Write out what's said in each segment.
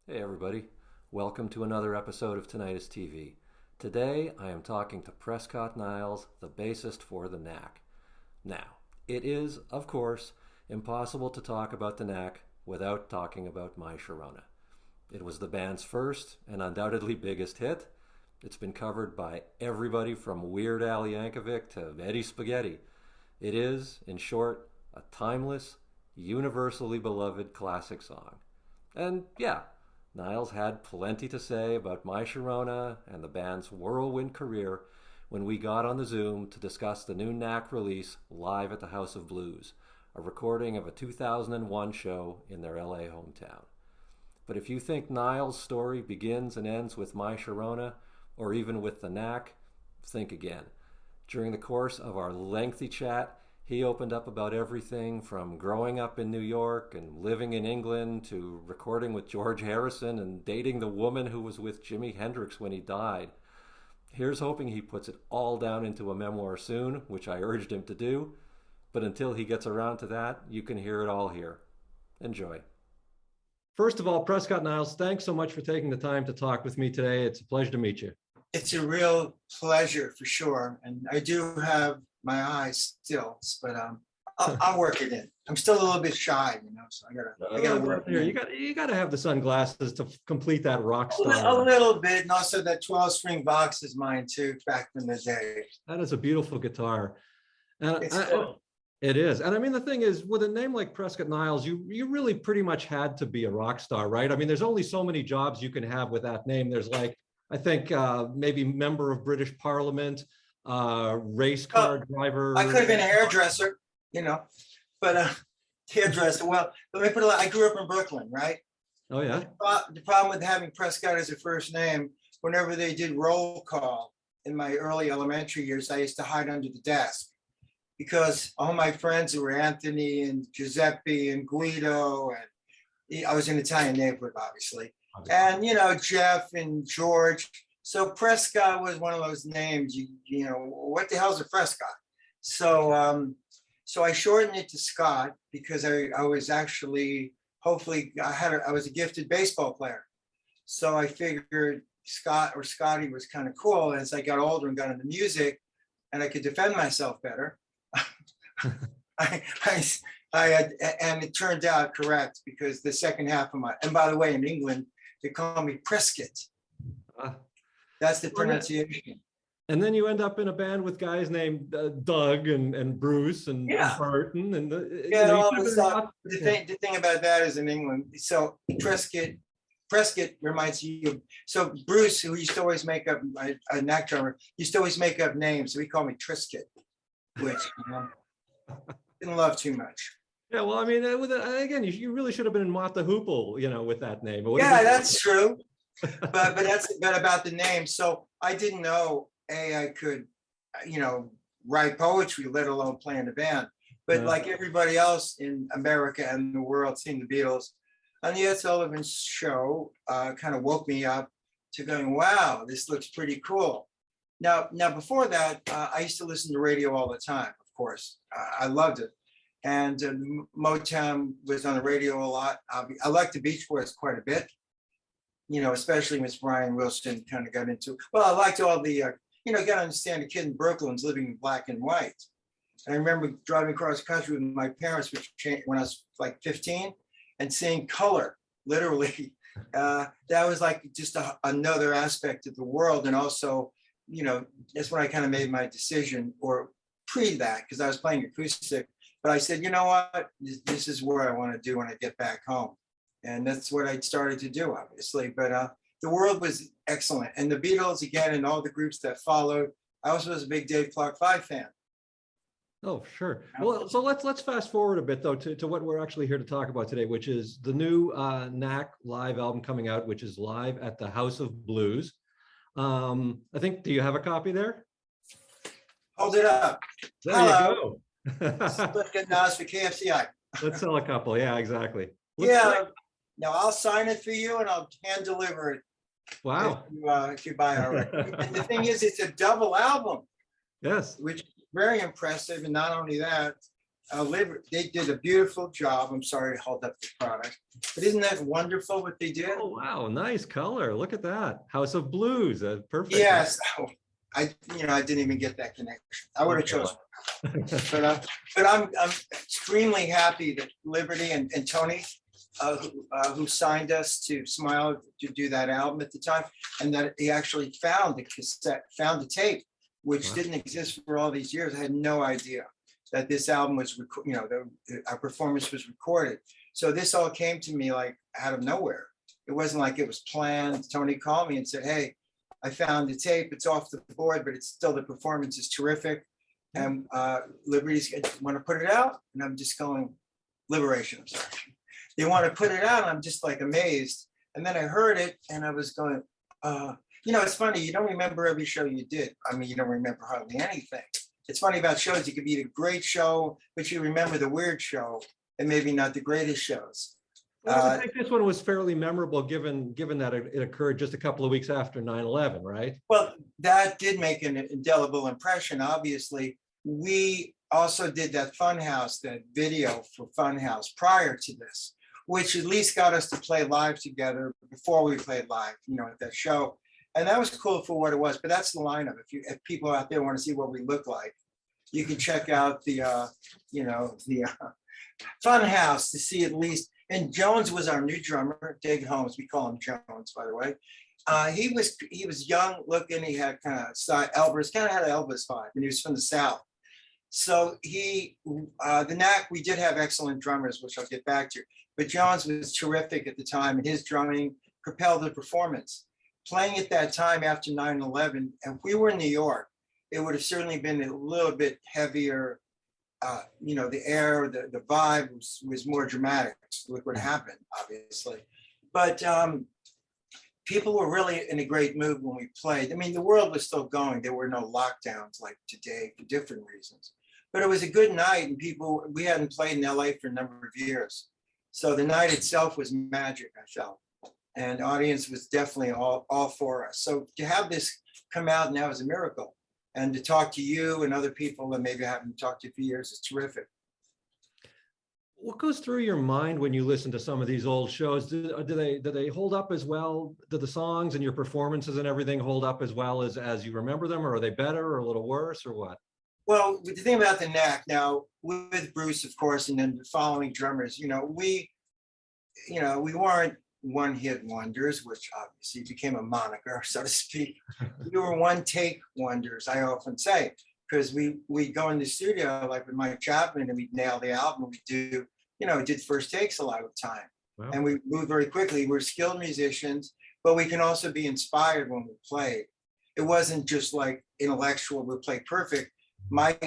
Hey everybody, welcome to another episode of Tinnitist TV. Today I am talking to Prescott Niles, the bassist for the Knack. Now, it is, of course, impossible to talk about the Knack without talking about My Sharona. It was the band's first and undoubtedly biggest hit. It's been covered by everybody from Weird Al Yankovic to Eddie Spaghetti. It is, in short, a timeless, universally beloved classic song. And yeah, Niles had plenty to say about My Sharona and the band's whirlwind career when we got on the Zoom to discuss the new Knack release live at the House of Blues, a recording of a 2001 show in their LA hometown. But if you think Niles' story begins and ends with My Sharona, or even with the Knack, think again. During the course of our lengthy chat, he opened up about everything from growing up in New York and living in England to recording with George Harrison and dating the woman who was with Jimi Hendrix when he died. Here's hoping he puts it all down into a memoir soon, which I urged him to do. But until he gets around to that, you can hear it all here. Enjoy. First of all, Prescott Niles, thanks so much for taking the time to talk with me today. It's a pleasure to meet you. It's a real pleasure for sure. And I do have my eyes still, but I'll work it in. I'm still a little bit shy, so I gotta work here. You gotta have the sunglasses to complete that rock a star. little bit, and also that 12-string box is mine too, back in the day. That is a beautiful guitar. And It's cool. It is. And I mean, the thing is, with a name like Prescott Niles, you really pretty much had to be a rock star, right? I mean, there's only so many jobs you can have with that name. There's like, I think maybe member of British Parliament, race car driver. I could have been a hairdresser, but hairdresser. Well, let me put it. I grew up in Brooklyn, right? Oh yeah. The problem with having Prescott as a first name, whenever they did roll call in my early elementary years, I used to hide under the desk because all my friends who were Anthony and Giuseppe and Guido, and I was in an Italian neighborhood, obviously, and Jeff and George. So Prescott was one of those names. What the hell's a Prescott? So so I shortened it to Scott because I was actually, hopefully, I was a gifted baseball player. So I figured Scott or Scotty was kind of cool. As I got older and got into music, and I could defend myself better, and it turned out correct because the second half of and by the way, in England, they call me Prescott. That's the pronunciation. And then you end up in a band with guys named Doug and Bruce and Burton and the thing about that is in England. So Prescott reminds you of, so Bruce, who used to always make up a Knack drummer, used to always make up names. So he called me Trisket, which didn't love too much. Yeah, well, I mean, again, you really should have been in Mott the Hoople, with that name. Yeah, that's true. but about the name. So I didn't know I could, write poetry, let alone play in a band. But like everybody else in America and the world, seeing the Beatles on the Ed Sullivan Show, kind of woke me up to going, wow, this looks pretty cool. Now before that, I used to listen to radio all the time. Of course, I loved it. And Motown was on the radio a lot. I liked the Beach Boys quite a bit, especially Miss Brian Wilson kind of got into. Well, I liked all the, you got to understand a kid in Brooklyn's living in black and white. And I remember driving across country with my parents, when I was like 15, and seeing color, literally. That was like just another aspect of the world. And also, that's when I kind of made my decision, or pre that, because I was playing acoustic. But I said, you know what, this is where I want to do when I get back home. And that's what I started to do, obviously. But the world was excellent. And the Beatles, again, and all the groups that followed. I also was a big Dave Clark 5 fan. Oh, sure. Well, so let's fast forward a bit, though, to what we're actually here to talk about today, which is the new Knack live album coming out, which is live at the House of Blues. I think, do you have a copy there? Hold it up. There Hello. you go. Let's get Nas for KFCI. Let's sell a couple. Yeah, exactly. Now I'll sign it for you and I'll hand deliver it. Wow. If you buy it already. And the thing is, it's a double album. Yes. Which is very impressive. And not only that, they did a beautiful job. I'm sorry to hold up the product, but isn't that wonderful what they did? Oh, wow. Nice color. Look at that. House of Blues. Perfect. Yes. Oh, I didn't even get that connection. I would have chosen. But I'm extremely happy that Liberty and Tony, who signed us to Smile to do that album at the time, and that he actually found the cassette, found the tape, which didn't exist for all these years. I had no idea that this album was, our performance was recorded. So this all came to me like out of nowhere. It wasn't like it was planned. Tony called me and said, "Hey, I found the tape. It's off the board, but it's still, the performance is terrific. And Liberty's want to put it out." And I'm just going, Liberation, I'm sorry. They want to put it out. And I'm just like amazed. And then I heard it and I was going, it's funny. You don't remember every show you did. I mean, you don't remember hardly anything. It's funny about shows. You could be a great show, but you remember the weird show and maybe not the greatest shows. Well, I think this one was fairly memorable given that it occurred just a couple of weeks after 9/11, right? Well, that did make an indelible impression, obviously. We also did that Funhouse, that video for Funhouse prior to this, which at least got us to play live together before we played live, at that show. And that was cool for what it was, but that's the lineup. If people out there want to see what we look like, you can check out the Funhouse to see at least. And Jones was our new drummer, David Holmes. We call him Jones, by the way. He was young looking. He had kind of Elvis, kind of had an Elvis vibe, and he was from the South. So the Knack, we did have excellent drummers, which I'll get back to. But Jones was terrific at the time, and his drumming propelled the performance. Playing at that time after 9/11, and if we were in New York, it would have certainly been a little bit heavier. The air, the vibe was more dramatic. Look what happened, obviously. But people were really in a great mood when we played. I mean, the world was still going. There were no lockdowns like today for different reasons. But it was a good night, and we hadn't played in LA for a number of years. So the night itself was magic, I felt. And the audience was definitely all for us. So to have this come out now is a miracle. And to talk to you and other people that maybe I haven't talked to for years is terrific. What goes through your mind when you listen to some of these old shows? Do they hold up as well? Do the songs and your performances and everything hold up as well as you remember them, or are they better or a little worse, or what? Well, the thing about the Knack now, with Bruce, of course, and then the following drummers, we weren't one-hit wonders, which obviously became a moniker, so to speak. We were one-take wonders, I often say, because we go in the studio like with Mike Chapman and we nail the album. We did first takes a lot of the time. Wow. And we move very quickly. We're skilled musicians, but we can also be inspired when we play. It wasn't just like intellectual, we play perfect. When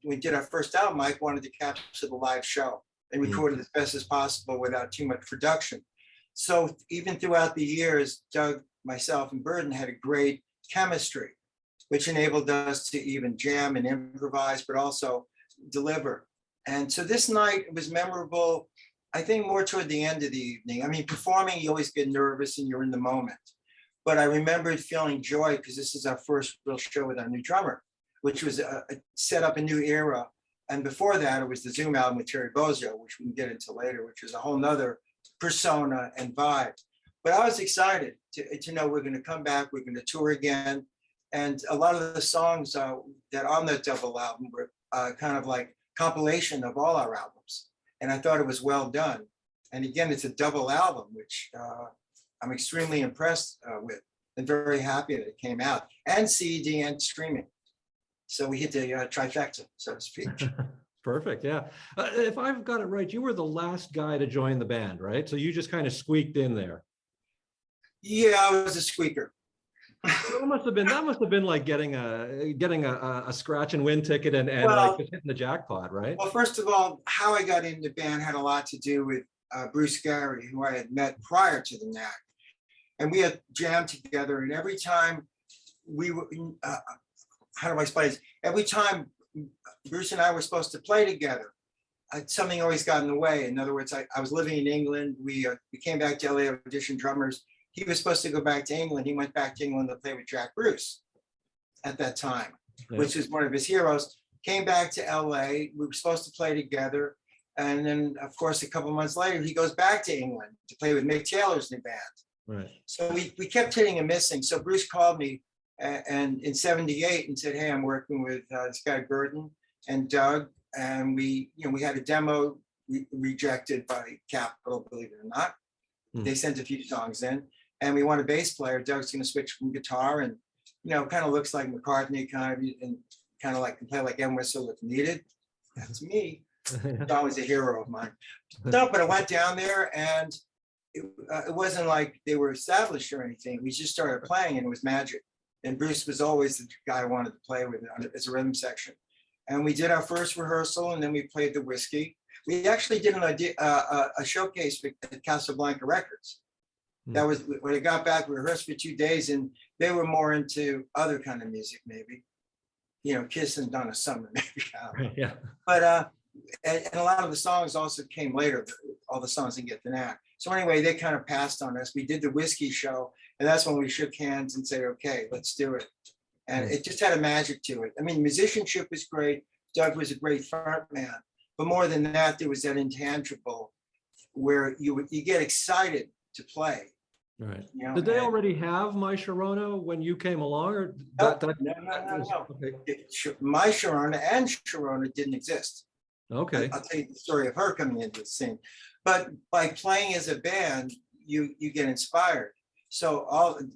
we did our first album, Mike wanted to capture the live show and record it as best as possible without too much production. So even throughout the years, Doug, myself, and Burden had a great chemistry, which enabled us to even jam and improvise, but also deliver. And so this night was memorable, I think, more toward the end of the evening. I mean, performing, you always get nervous and you're in the moment. But I remembered feeling joy because this is our first real show with our new drummer, which was set up a new era. And before that, it was the Zoom album with Terry Bozzio, which we can get into later, which is a whole nother persona and vibe. But I was excited to know we're going to come back, we're going to tour again. And a lot of the songs that on that double album were kind of like compilation of all our albums. And I thought it was well done. And again, it's a double album, which I'm extremely impressed with and very happy that it came out, and CD and streaming. So we hit the trifecta, so to speak. Perfect, yeah. If I've got it right, you were the last guy to join the band, right? So you just kind of squeaked in there. Yeah, I was a squeaker. That must have been like getting a scratch and win ticket and like just hitting the jackpot, right? Well, first of all, how I got into the band had a lot to do with Bruce Gary, who I had met prior to the Knack. And we had jammed together, and every time we were, how do I explain this? Every time Bruce and I were supposed to play together, something always got in the way. In other words, I was living in England. We came back to LA, audition drummers. He was supposed to go back to England. He went back to England to play with Jack Bruce at that time, which is one of his heroes. came back to LA. We were supposed to play together. And then, of course, a couple months later, he goes back to England to play with Mick Taylor's new band. Right. So we kept hitting and missing. So Bruce called me and in '78 and said, hey, I'm working with this guy Burton and Doug. And we had a demo rejected by Capitol, believe it or not. They sent a few songs in, and we want a bass player. Doug's going to switch from guitar, and kind of looks like McCartney, and kind of like can play like M Whistle if needed. That's me. Don was a hero of mine. No, but I went down there, and it wasn't like they were established or anything. We just started playing, and it was magic. And Bruce was always the guy I wanted to play with as a rhythm section. And we did our first rehearsal, and then we played the Whiskey. We actually did a showcase at Casablanca Records. That was when I got back. We rehearsed for 2 days, and they were more into other kind of music, maybe, Kiss and Donna Summer, maybe. Yeah. But and a lot of the songs also came later. All the songs didn't get the Knack. So anyway, they kind of passed on us. We did the Whiskey show, and that's when we shook hands and said, "Okay, let's do it." And it just had a magic to it. I mean, musicianship was great. Doug was a great front man. But more than that, there was that intangible where you get excited to play. Right. Did they already have My Sharona when you came along? Or no. Okay. My Sharona and Sharona didn't exist. Okay. I'll tell you the story of her coming into the scene. But by playing as a band, you get inspired. So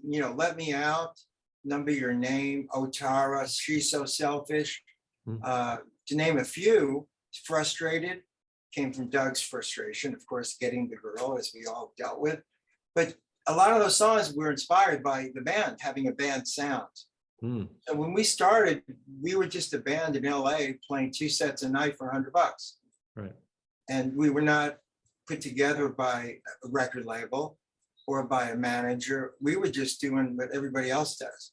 Let Me Out, Number Your Name, Otara, She's So Selfish, to name a few. Frustrated came from Doug's frustration, of course, getting the girl, as we all dealt with. But a lot of those songs were inspired by the band, having a band sound. And when we started, we were just a band in LA playing 2 sets a night for $100. Right. And we were not put together by a record label or by a manager. We were just doing what everybody else does.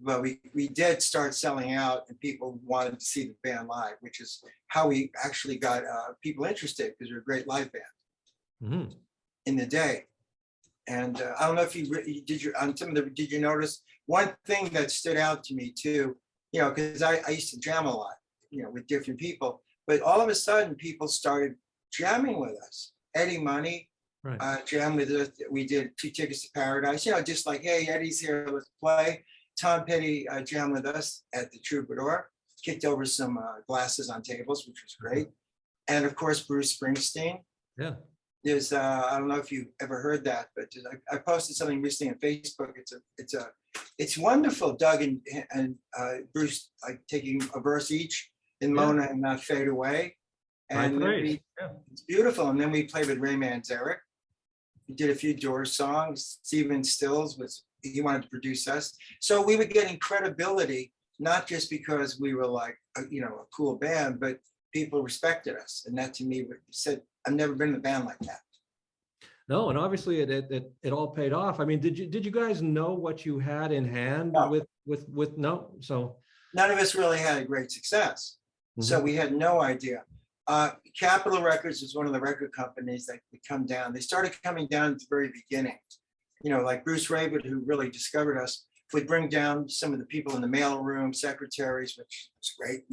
But we did start selling out, and people wanted to see the band live, which is how we actually got people interested, because we're a great live band in the day. And I don't know if did you notice one thing that stood out to me too, because I used to jam a lot, with different people, but all of a sudden people started jamming with us. Eddie Money jammed with us. We did 2 Tickets to Paradise, just like, hey, Eddie's here, let's play. Tom Petty jammed with us at the Troubadour, kicked over some glasses on tables, which was great. And of course, Bruce Springsteen. Yeah. There's, I don't know if you've ever heard that, but I posted something recently on Facebook. It's wonderful. Doug and Bruce taking a verse each in Mona and Not Fade Away. And it's beautiful. And then we played with Ray Manzarek. We did a few Doors songs. Stephen Stills he wanted to produce us. So we were getting credibility, not just because we were like, a cool band, but people respected us. And that to me said, I've never been in a band like that. No, and obviously it all paid off. I mean, did you guys know what you had in hand with no? So none of us really had a great success. So we had no idea. Capitol Records was one of the record companies that would come down. They started coming down at the very beginning. Like Bruce Raybert, who really discovered us, would bring down some of the people in the mailroom, secretaries, which was great,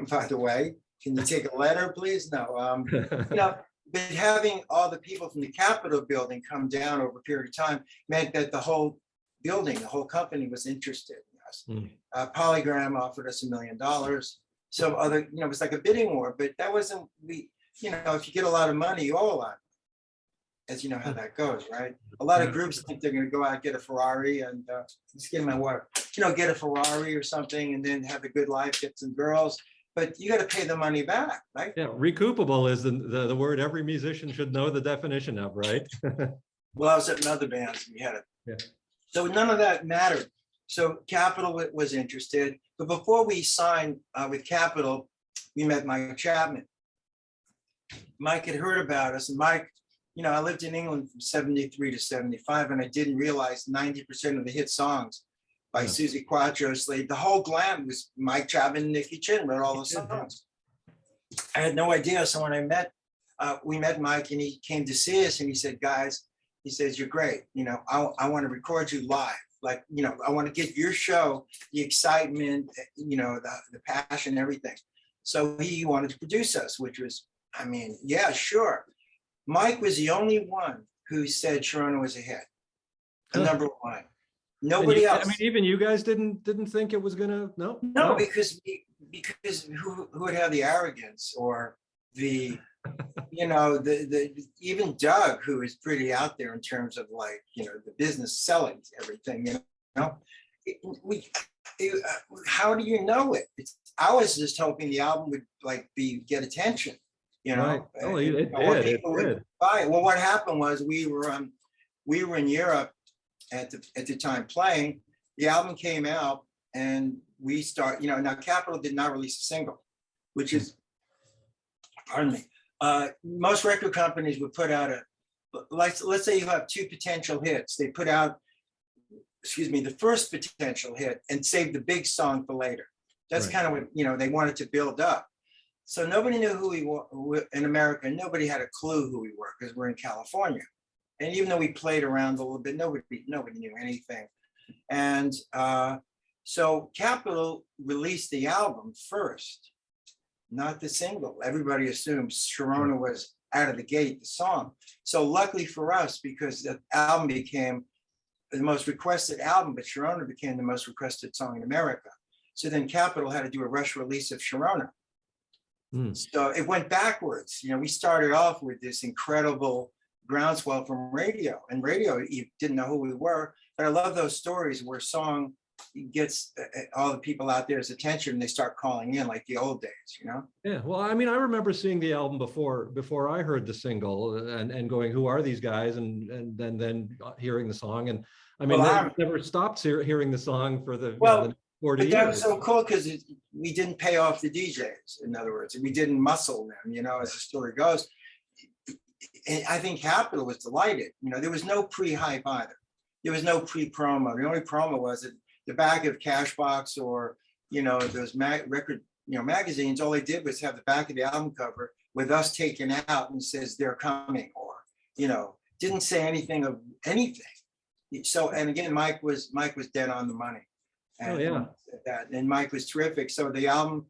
By the way, can you take a letter, please? No. But having all the people from the Capitol building come down over a period of time meant that the whole building, the whole company was interested in us. Polygram offered us $1 million. Some other, it was like a bidding war, but that wasn't, if you get a lot of money, you owe a lot. As you know how that goes, right? A lot of groups think they're going to go out and get a Ferrari and just get my water, get a Ferrari or something, and then have a good life, get some girls. But you got to pay the money back, right? Yeah, recoupable is the word every musician should know the definition of, right? Well, I was at another band, we had it. Yeah. So none of that mattered. So Capitol was interested, but before we signed with Capitol, we met Mike Chapman. Mike had heard about us, and Mike. I lived in England from 73 to 75, and I didn't realize 90% of the hit songs by Susie Quatro, Slade, the whole glam was Mike Chapman and Nicky Chin wrote all the songs. I had no idea. So when we met Mike, and he came to see us, and he said, guys, he says, you're great. I want to record you live. like, I want to get your show, the excitement, the passion, everything. So he wanted to produce us, which was, yeah, sure. Mike was the only one who said Sharona was a hit, a number one. Nobody else. Even you guys didn't think it was gonna. No, because who would have the arrogance or the the even Doug, who is pretty out there in terms of like the business selling everything. How do you know it? I was just hoping the album would like get attention. Right. Oh, it did. Buy it. Well, what happened was we were in Europe at the time playing. The album came out and we start. Now Capitol did not release a single, which is, pardon me. Most record companies would put out let's say you have two potential hits. They put out, the first potential hit and save the big song for later. That's kind of what they wanted to build up. So nobody knew who we were in America. Nobody had a clue who we were because we're in California. And even though we played around a little bit, nobody knew anything. And so Capitol released the album first, not the single. Everybody assumes Sharona was out of the gate, the song. So luckily for us, because the album became the most requested album, but Sharona became the most requested song in America. So then Capitol had to do a rush release of Sharona. So it went backwards. We started off with this incredible groundswell from radio, and radio, you didn't know who we were. But I love those stories where a song gets all the people out there's attention and they start calling in like the old days, Yeah, well, I remember seeing the album before I heard the single and going, who are these guys? And then hearing the song. And I never stopped hearing the song for the 40 years. That was so cool because we didn't pay off the DJs. In other words, we didn't muscle them, as the story goes. And I think Capitol was delighted. There was no pre-hype either. There was no pre-promo. The only promo was at the back of Cashbox or, those record, magazines. All they did was have the back of the album cover with us taken out and says they're coming, or, didn't say anything of anything. So, and again, Mike was dead on the money. And, and Mike was terrific. So the album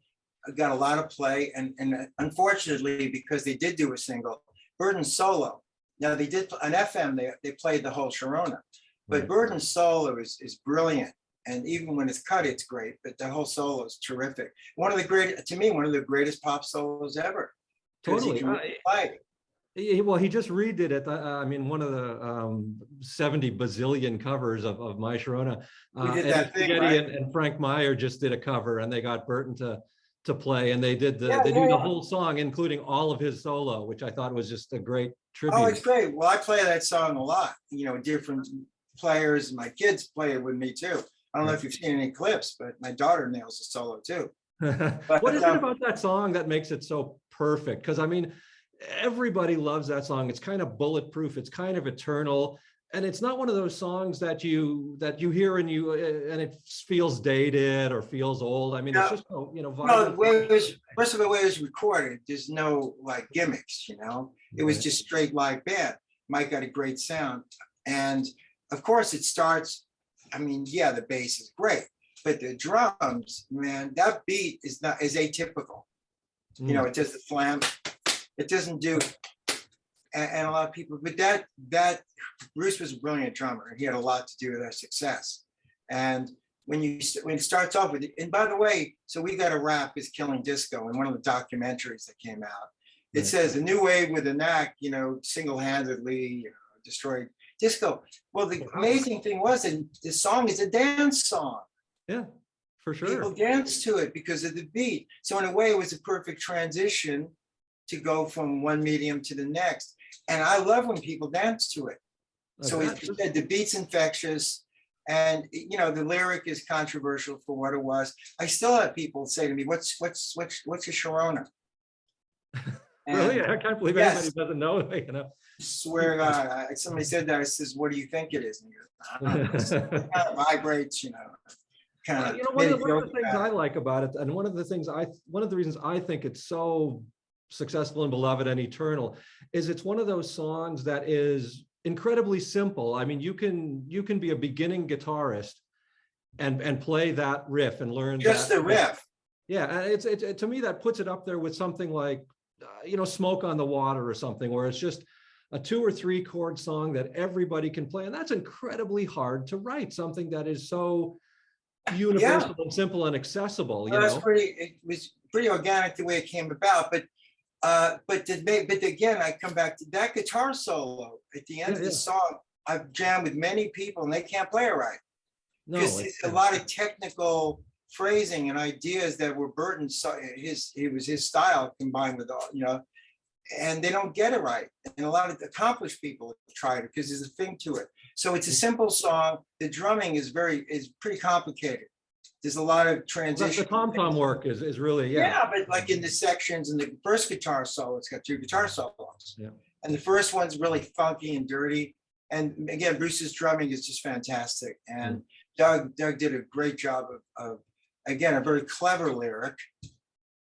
got a lot of play, and unfortunately, because they did do a single, Burden's solo. Now they did on FM. They played the whole Sharona, but Burden's solo is brilliant, and even when it's cut, it's great. But the whole solo is terrific. One of the greatest pop solos ever. Totally. Well, he just redid it. One of the 70 bazillion covers of My Sharona. We did that thing, right? and Frank Meyer just did a cover, and they got Burton to play, and they did the whole song, including all of his solo, which I thought was just a great tribute. Oh, it's great. Well, I play that song a lot. Different players. My kids play it with me too. I don't know if you've seen any clips, but my daughter nails the solo too. But, what is it about that song that makes it so perfect? Because everybody loves that song. It's kind of bulletproof. It's kind of eternal, and it's not one of those songs that you hear and it feels dated or feels old. It's just first of all, the way it was recorded, there's no like gimmicks. It was just straight live band. Mike got a great sound, and of course it starts. The bass is great, but the drums, man, that beat is atypical. It does the flam. It doesn't do, and a lot of people, but that Bruce was a brilliant drummer, and he had a lot to do with our success. And when it starts off with, and by the way, so We Got a Rap is Killing Disco in one of the documentaries that came out. It says the new wave with the Knack, single-handedly destroyed disco. Well, the amazing thing was that the song is a dance song. Yeah, for sure. People dance to it because of the beat. So in a way, it was a perfect transition to go from one medium to the next. And I love when people dance to it. So the beat's infectious, and the lyric is controversial for what it was. I still have people say to me, what's a Sharona? Really? I can't believe anybody doesn't know. Swear to God, somebody said that. I says, what do you think it is? And he goes, it kind of vibrates, kind of. One of the things I like about it, and one of the reasons I think it's so successful and beloved and eternal, is it's one of those songs that is incredibly simple. I mean, you can be a beginning guitarist and play that riff and learn Just that. the riff. Yeah, and it's to me that puts it up there with something like, Smoke on the Water or something, where it's just a 2 or 3 chord song that everybody can play, and that's incredibly hard to write. Something that is so universal and simple and accessible. Well, it was pretty organic the way it came about, but again, I come back to that guitar solo at the end of the song. I've jammed with many people and they can't play it right. Because a lot of technical phrasing and ideas that were Burton's, it was his style combined with all, and they don't get it right. And a lot of accomplished people try it because there's a thing to it. So it's a simple song. The drumming is pretty complicated. There's a lot of transition. The tom-tom work is really, yeah, but like in the sections in the first guitar solo, it's got 2 guitar solos. Yeah. And the first one's really funky and dirty. And again, Bruce's drumming is just fantastic. And Doug did a great job of again, a very clever lyric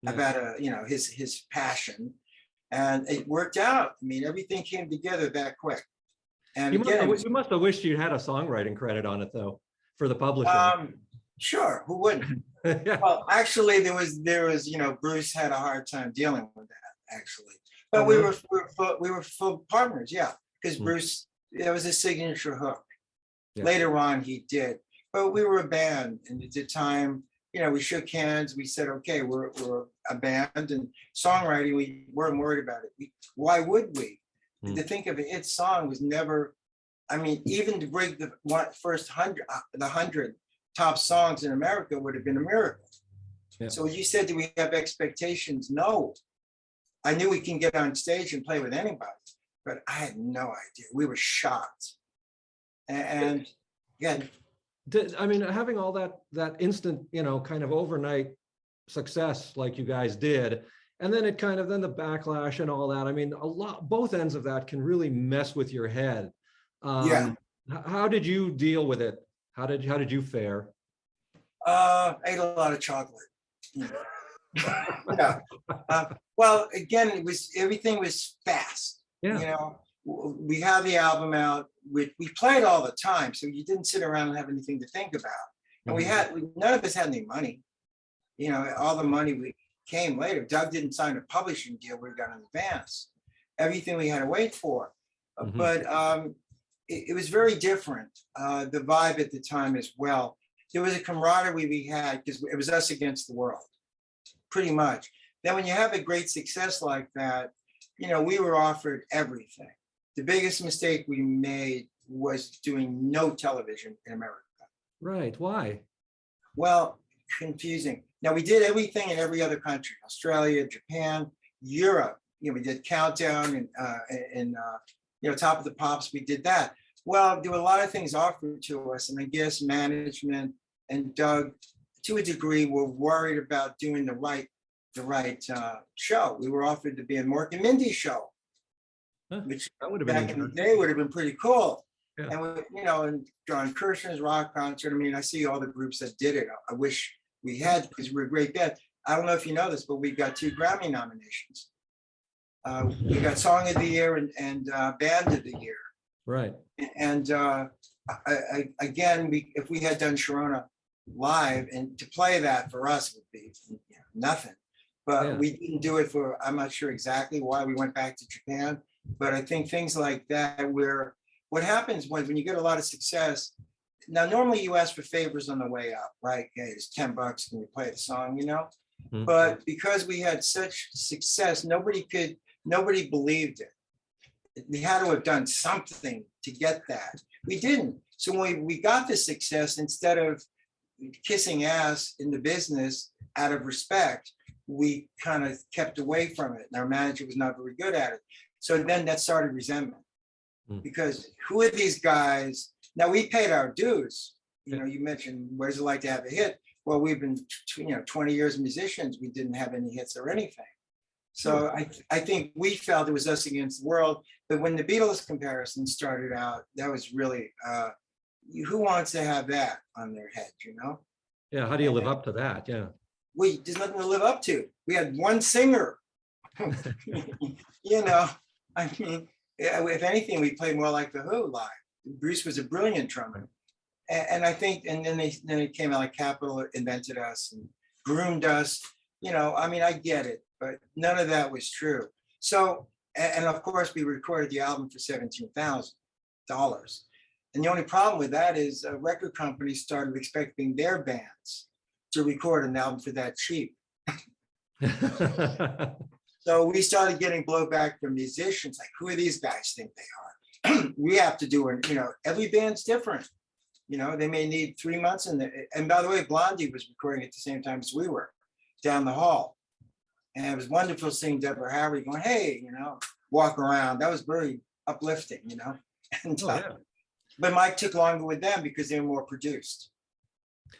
about his passion. And it worked out. I mean, everything came together that quick. And you must have wished you had a songwriting credit on it though, for the publishing. Sure, who wouldn't? Yeah. Well, actually, there was, Bruce had a hard time dealing with that, actually. But we were full partners, yeah, because Bruce, that was his signature hook. Yeah. Later on, he did, but we were a band, and at the time, we shook hands. We said, okay, we're a band, and songwriting, we weren't worried about it. Why would we? To think of a hit song was never. I mean, even to break the first 100 top songs in America would have been a miracle. Yeah. So you said, do we have expectations? No. I knew we can get on stage and play with anybody, but I had no idea. We were shocked. And again, I mean, having all that instant, kind of overnight success like you guys did, and then then the backlash and all that. I mean, both ends of that can really mess with your head. How did you deal with it? How did you fare? I ate a lot of chocolate. Yeah. Well, again, everything was fast. Yeah. We had the album out. We played all the time, so you didn't sit around and have anything to think about. And none of us had any money. All the money came later. Doug didn't sign a publishing deal. We got in advance. Everything we had to wait for. But it was very different. The vibe at the time as well. There was a camaraderie we had because it was us against the world, pretty much. Then when you have a great success like that, we were offered everything. The biggest mistake we made was doing no television in America. Right, why? Well, confusing. Now we did everything in every other country, Australia, Japan, Europe. We did Countdown and Top of the Pops, we did that. Well, there were a lot of things offered to us, and I guess management and Doug, to a degree, were worried about doing the right show. We were offered to be in Mork and Mindy show, which that would have back in the day would have been pretty cool. Yeah. And and John Kirshner's rock concert. I mean, I see all the groups that did it. I wish we had, because we're a great band. I don't know if you know this, but we got 2 Grammy nominations. We got Song of the Year and Band of the Year. Right. And again, if we had done Sharona live, and to play that for us would be nothing. But we didn't do it for, I'm not sure exactly why we went back to Japan. But I think things like that, where what happens when you get a lot of success, now normally you ask for favors on the way up, right? Okay, it's $10, can you play the song, But because we had such success, nobody believed it. We had to have done something to get that. We didn't. So when we got the success, instead of kissing ass in the business out of respect, we kind of kept away from it. And our manager was not very good at it. So then that started resentment. Because who are these guys? Now we paid our dues. You mentioned, what is it like to have a hit? Well, we've been 20 years musicians. We didn't have any hits or anything. So I think we felt it was us against the world. But when the Beatles comparison started out, that was really, who wants to have that on their head, Yeah, how do you live up to that? Yeah. There's nothing to live up to. We had one singer. I mean, If anything, we played more like the Who live. Bruce was a brilliant drummer. And I think, and then they came out like Capitol invented us and groomed us. I mean, I get it, but none of that was true. So, and of course, we recorded the album for $17,000. And the only problem with that is record companies started expecting their bands to record an album for that cheap. So we started getting blowback from musicians, like, who are these guys think they are? We have to do it, every band's different. They may need 3 months. And by the way, Blondie was recording at the same time as we were down the hall. And it was wonderful seeing Deborah Harry going, hey, walk around. That was very uplifting, And, but Mike took longer with them because they were more produced.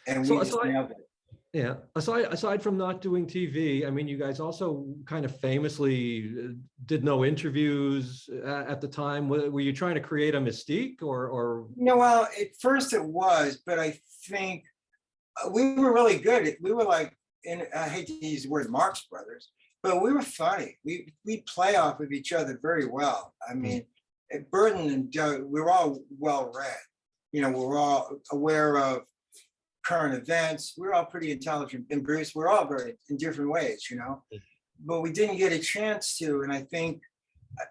And we just nailed it. Yeah. Aside from not doing TV, I mean, you guys also kind of famously did no interviews at the time. Were you trying to create a mystique or? Well, at first it was, but I think we were really good. We were like, and I hate to use the word Marx Brothers, but we were funny. We play off of each other very well. I mean, Burton and Doug, we were all well-read. We're all aware of current events. We're all pretty intelligent. And Bruce, we're all very in different ways, but we didn't get a chance to. And I think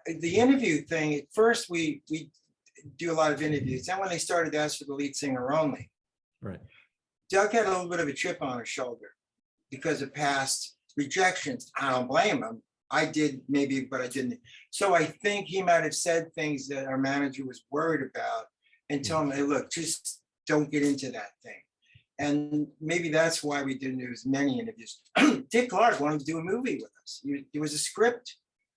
the interview thing, at first we do a lot of interviews. Then when they started to ask for the lead singer only, right? Doug had a little bit of a chip on his shoulder because of past rejections. I don't blame him. I did maybe, but I didn't. So I think he might have said things that our manager was worried about and told him, hey, look, just don't get into that thing. And maybe that's why we didn't do as many interviews. Dick Clark wanted to do a movie with us. It was a script,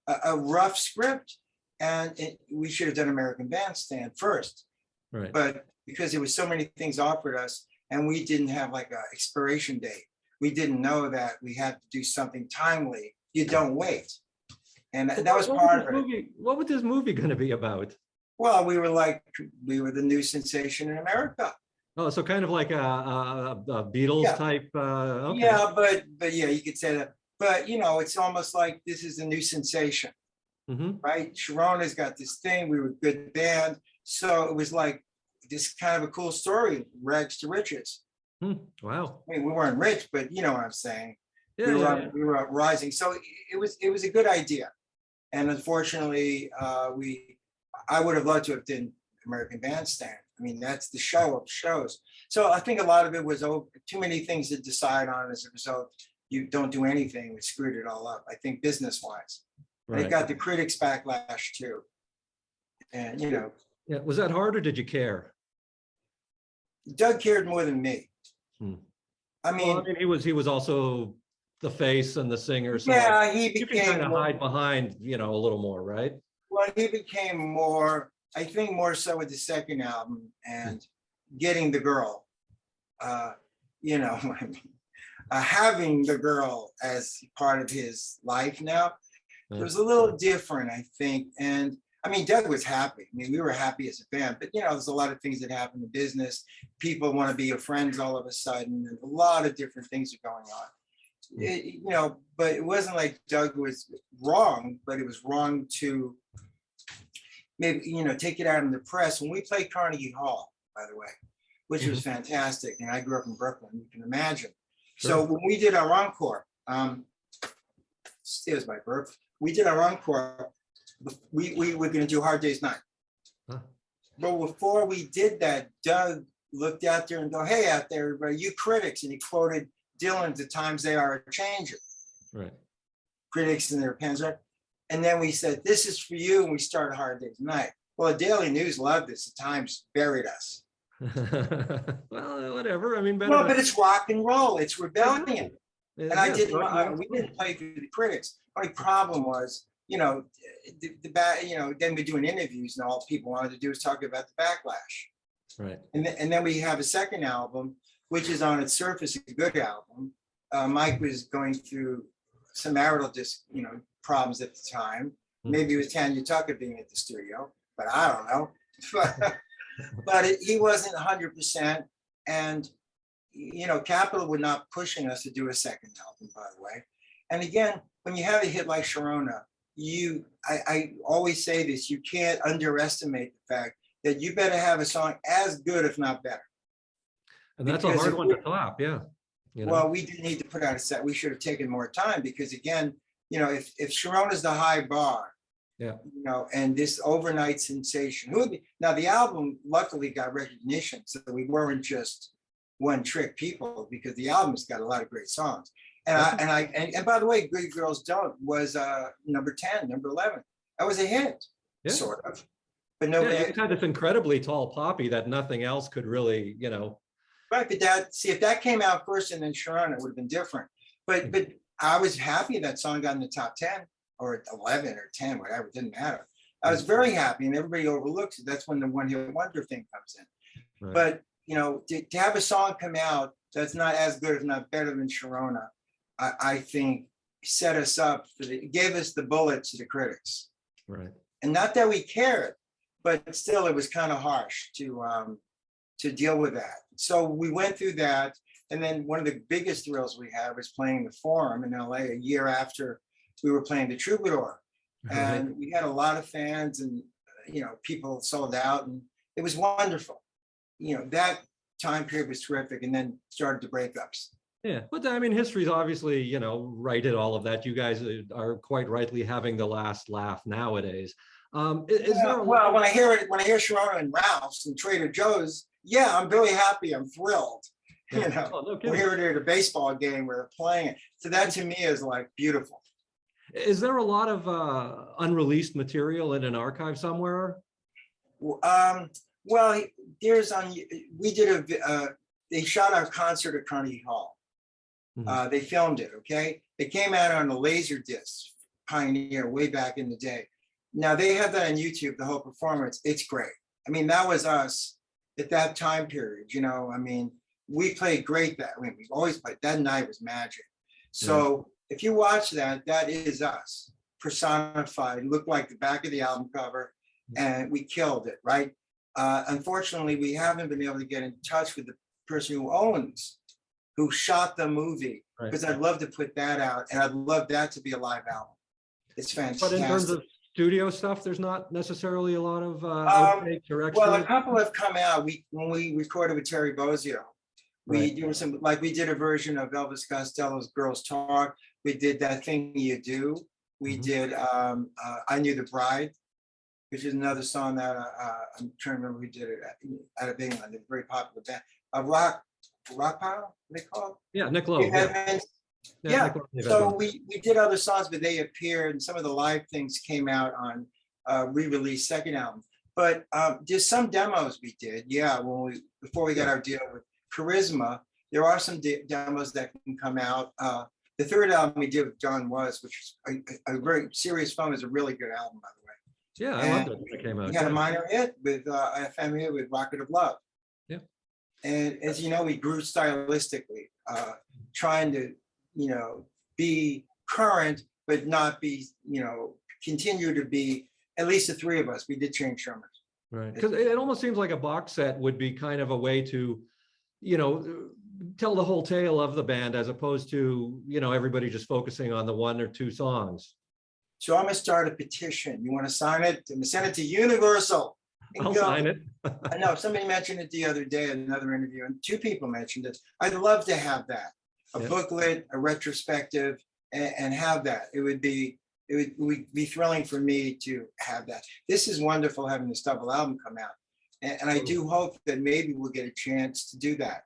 a rough script, and we should have done American Bandstand first. Right. But because there was so many things offered us, and we didn't have like an expiration date, we didn't know that we had to do something timely. You don't wait. And that was part of it. What was this movie going to be about? Well, we were the new sensation in America. Oh, so kind of like a Beatles type. Okay. Yeah, but yeah, you could say that. But it's almost like this is a new sensation, right? Sharona's got this thing. We were a good band, so it was like this kind of a cool story, rags to riches. Wow. I mean, we weren't rich, but you know what I'm saying. Yeah, we were rising, so it was a good idea. And unfortunately, I would have loved to have done American Bandstand. I mean, that's the show of shows. So I think a lot of it was too many things to decide on. As a result, you don't do anything. We screwed it all up, I think, business-wise. Right. And it got the critics backlash too. And, Yeah. Was that hard or did you care? Doug cared more than me. I mean, he was also the face and the singer. So yeah, he became, you can kind of hide behind, a little more, right? Well, he became more, I think more so with the second album and getting the girl, having the girl as part of his life now. It was a little different, I think. And I mean, Doug was happy. I mean, we were happy as a band, but there's a lot of things that happen in business. People want to be your friends all of a sudden, and a lot of different things are going on. But it wasn't like Doug was wrong, but it was wrong to maybe, take it out in the press. When we played Carnegie Hall, by the way, which was fantastic, and I grew up in Brooklyn, you can imagine. Sure. So when we did our encore, it was my birth. We did our encore. We were going to do Hard Day's Night. But before we did that, Doug looked out there and go, hey, out there, everybody, you critics. And he quoted Dylan, "The times they are a-changing." Right. Critics and their pens, right? And then we said, this is for you. And we started Hard Day's Night. Well, the Daily News loved this. The Times buried us. Well, whatever. I mean, but it's rock and roll. It's rebellion. And we didn't play for the critics. Only problem was, then we're doing interviews and all people wanted to do was talk about the backlash. Right. And then we have a second album, which is on its surface a good album. Mike was going through some marital problems at the time. Maybe it was Tanya Tucker being at the studio, but I don't know. But he wasn't 100%. And, Capitol were not pushing us to do a second album, by the way. And again, when you have a hit like Sharona, I always say this, you can't underestimate the fact that you better have a song as good, if not better. And that's a Because hard if one we, to top. Yeah. well, we didn't need to put out a set. We should have taken more time because again, if Sharona's the high bar, Yeah. and this overnight sensation, now the album luckily got recognition, so we weren't just one trick people because the album's got a lot of great songs. And by the way, Good Girls Don't was number 10, number 11. That was a hit, Yeah. sort of. But nobody Yeah, you had this incredibly tall poppy that nothing else could really, right. But if that came out first and then Sharona, it would have been different. But I was happy that song got in the top 10 or 11 or 10, whatever, it didn't matter. I was very happy, and everybody overlooks it. That's when the one hit wonder thing comes in. Right. But to have a song come out that's not as good, if not better than Sharona, I think set us up gave us the bullet to the critics. Right. And not that we cared, but still it was kind of harsh to deal with that. So we went through that. And then one of the biggest thrills we had was playing the Forum in LA a year after we were playing the Troubadour. And we had a lot of fans, and people sold out, and it was wonderful. That time period was terrific, and then started the breakups. Yeah, but I mean, history's obviously, righted all of that. You guys are quite rightly having the last laugh nowadays. Well, when I hear Sharona and Ralph's and Trader Joe's, yeah, I'm very happy. I'm thrilled. No We're here at a baseball game, we're playing it. So that to me is like beautiful. Is there a lot of unreleased material in an archive somewhere? Well, they shot our concert at Carnegie Hall. Mm-hmm. They filmed it, okay? It came out on a laser disc, Pioneer, way back in the day. Now they have that on YouTube, the whole performance. It's great. I mean, that was us at that time period, I mean, we played great that. I mean, we've always played. That night was magic. So if you watch that, that is us personified. It looked like the back of the album cover, and we killed it, right? Unfortunately, we haven't been able to get in touch with the person who shot the movie, because I'd love to put that out, and I'd love that to be a live album. It's fantastic. But in terms of studio stuff, there's not necessarily a lot of outtakes or extras? Well, a couple have come out. When we recorded with Terry Bozzio, we did a version of Elvis Costello's Girls Talk. We did That Thing You Do. We did I Knew the Bride, which is another song that I'm trying to remember. We did it out of England, a very popular band. Rock Power, they call it? Yeah, Nick Lowe. Yeah. So we did other songs, but they appeared, and some of the live things came out on re-release second album. But there's some demos we did, before we got our deal with Charisma. There are some demos that can come out. The third album we did with John Was, which is a very serious phone, is a really good album, by the way. Yeah, I love that when it came out. We had a minor hit with FM hit with Rocket of Love. Yeah. And as you know, we grew stylistically, trying to, be current, but not be, continue to be, at least the three of us, we did change drummers. Right, because it almost seems like a box set would be kind of a way to, tell the whole tale of the band, as opposed to, everybody just focusing on the one or two songs. So I'm gonna start a petition. You want to sign it? I'm gonna send it to Universal. I'll sign it. I know somebody mentioned it the other day in another interview, and two people mentioned it. I'd love to have that, a booklet, a retrospective, and have that. It would be thrilling for me to have that. This is wonderful having this double album come out, and I do hope that maybe we'll get a chance to do that.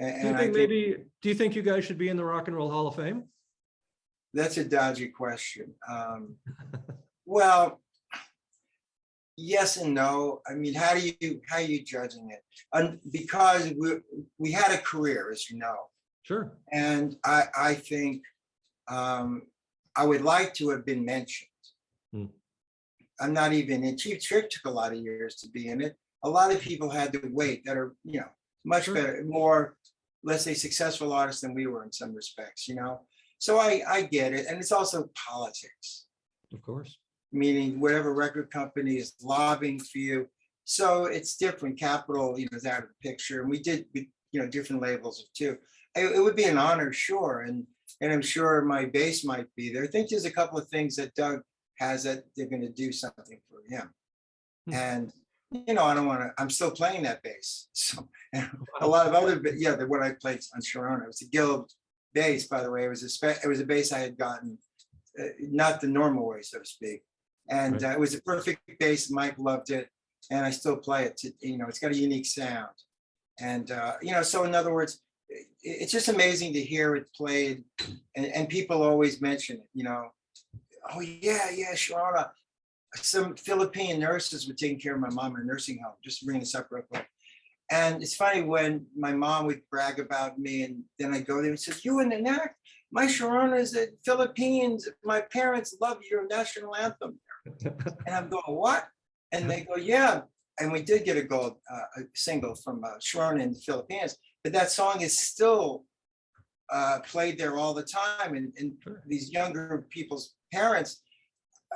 Do you think you guys should be in the Rock and Roll Hall of Fame? That's a dodgy question. Well, yes and no. I mean, how are you judging it? Because we had a career, as you know. Sure. And I think I would like to have been mentioned. I'm not even in. Cheap Trick took a lot of years to be in it. A lot of people had to wait that are, much better, more, let's say, successful artists than we were in some respects, So I get it. And it's also politics. Of course. Meaning whatever record company is lobbying for you. So it's different. Capitol, is out of the picture. And we did, different labels too. It would be an honor, sure. And I'm sure my bass might be there. I think there's a couple of things that Doug has that they're going to do something for him. Hmm. And, you know, I don't want to, I'm still playing that bass. So, and a lot of other, yeah, what I played on Sharona, it was a Guild bass, by the way. It was a bass I had gotten, not the normal way, so to speak. And Right. it was a perfect bass. Mike loved it. And I still play it. You know, it's got a unique sound. And, you know, so in other words, it's just amazing to hear it played. And people always mention it, you know, oh, yeah, Sharona. Some Philippine nurses were taking care of my mom in a nursing home, just to bring this up real quick. And it's funny when my mom would brag about me, and then I go there and say, you in the Knack? My Sharona is the Philippines. My parents love your national anthem. And I'm going, what? And they go, yeah. And we did get a gold a single from Sharona in the Philippines, but that song is still played there all the time. And these younger people's parents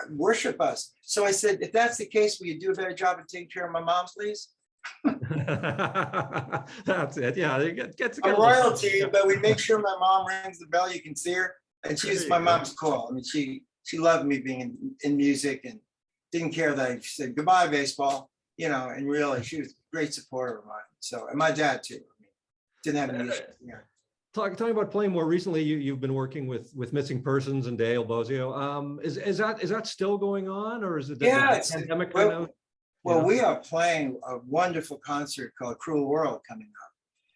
worship us. So I said, if that's the case, will you do a better job of taking care of my mom, please? That's it. Yeah, it gets I'm royalty, but we make sure my mom rings the bell. You can see her, and she's my mom's cool. I mean, she loved me being in music and didn't care that I said goodbye baseball, you know. And really, she was a great supporter of mine. So, and my dad too. I mean, didn't have any issues. Yeah. Talking about playing more recently, you've been working with Missing Persons and Dale Bozio. Is that still going on, or is it Yeah, the pandemic right now? Well, we are playing a wonderful concert called Cruel World coming up.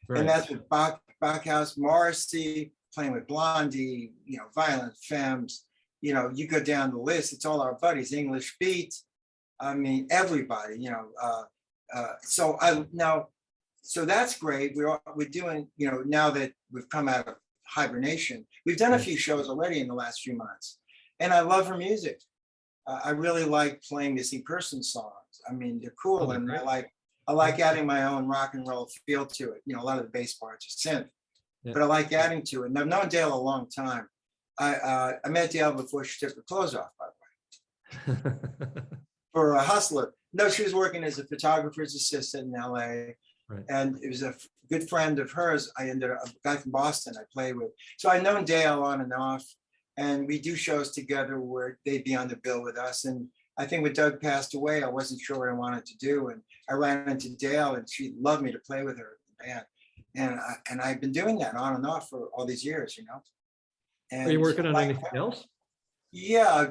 Right. And that's with Bachhaus, Morrissey, playing with Blondie, you know, Violent Femmes. You know, you go down the list, it's all our buddies, English Beat. I mean, everybody, you know. So that's great. We're doing, you know, now that we've come out of hibernation, we've done a few shows already in the last few months. And I love her music. I really like playing Missing Persons songs. I mean, they're cool, and I like adding my own rock and roll feel to it. You know, a lot of the bass parts are synth, but I like adding to it. And I've known Dale a long time. I met Dale before she took her clothes off, by the way, for a Hustler. No, she was working as a photographer's assistant in LA. Right. And it was a good friend of hers. I ended up, a guy from Boston I played with. So I've known Dale on and off. And we do shows together where they'd be on the bill with us. And I think when Doug passed away, I wasn't sure what I wanted to do. And I ran into Dale, and she loved me to play with her in the band. And I've been doing that on and off for all these years, you know. And are you working on anything else? Yeah,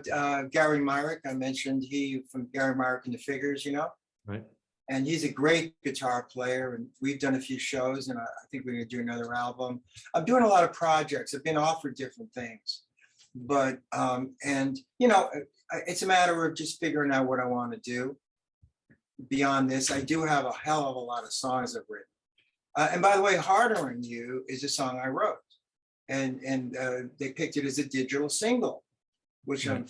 Gary Myrick, I mentioned, he from Gary Myrick and the Figures, you know. Right. And he's a great guitar player, and we've done a few shows, and I think we're going to do another album. I'm doing a lot of projects. I've been offered different things. But, and, you know, it's a matter of just figuring out what I want to do. Beyond this, I do have a hell of a lot of songs I've written. And by the way, Harder on You is a song I wrote. And they picked it as a digital single, which I'm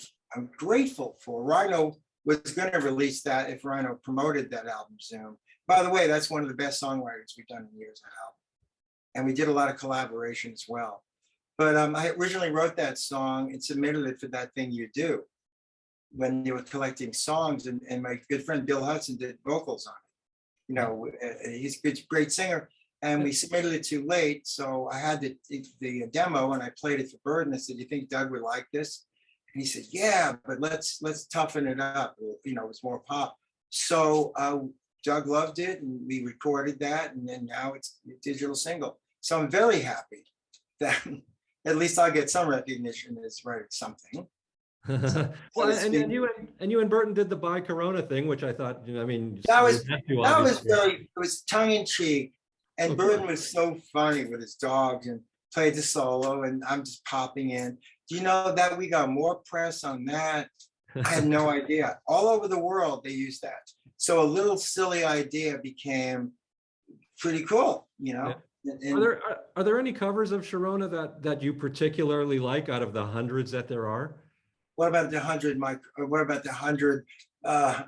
grateful for. Rhino was going to release that if Rhino promoted that album soon. By the way, that's one of the best songwriters we've done in years now. And we did a lot of collaboration as well. But I originally wrote that song and submitted it for That Thing You Do when they were collecting songs, and my good friend Bill Hudson did vocals on it. You know, he's a great singer, and we submitted it too late. So I had the demo, and I played it for Bird, and I said, "You think Doug would like this?" And he said, "Yeah, but let's toughen it up. You know, it's more pop." So Doug loved it, and we recorded that, and then now it's a digital single. So I'm very happy that at least I'll get some recognition as writing something. Well, and you and Burton did the By Corona thing, which I thought, you know, I mean, that was very, it was tongue in cheek, and Burton was so funny with his dogs and played the solo, and I'm just popping in. Do you know that we got more press on that? I had no idea. All over the world they used that. So a little silly idea became pretty cool, you know. Yeah. Are there any covers of Sharona that you particularly like out of the hundreds that there are? What about the 100, Mike? What about the 100?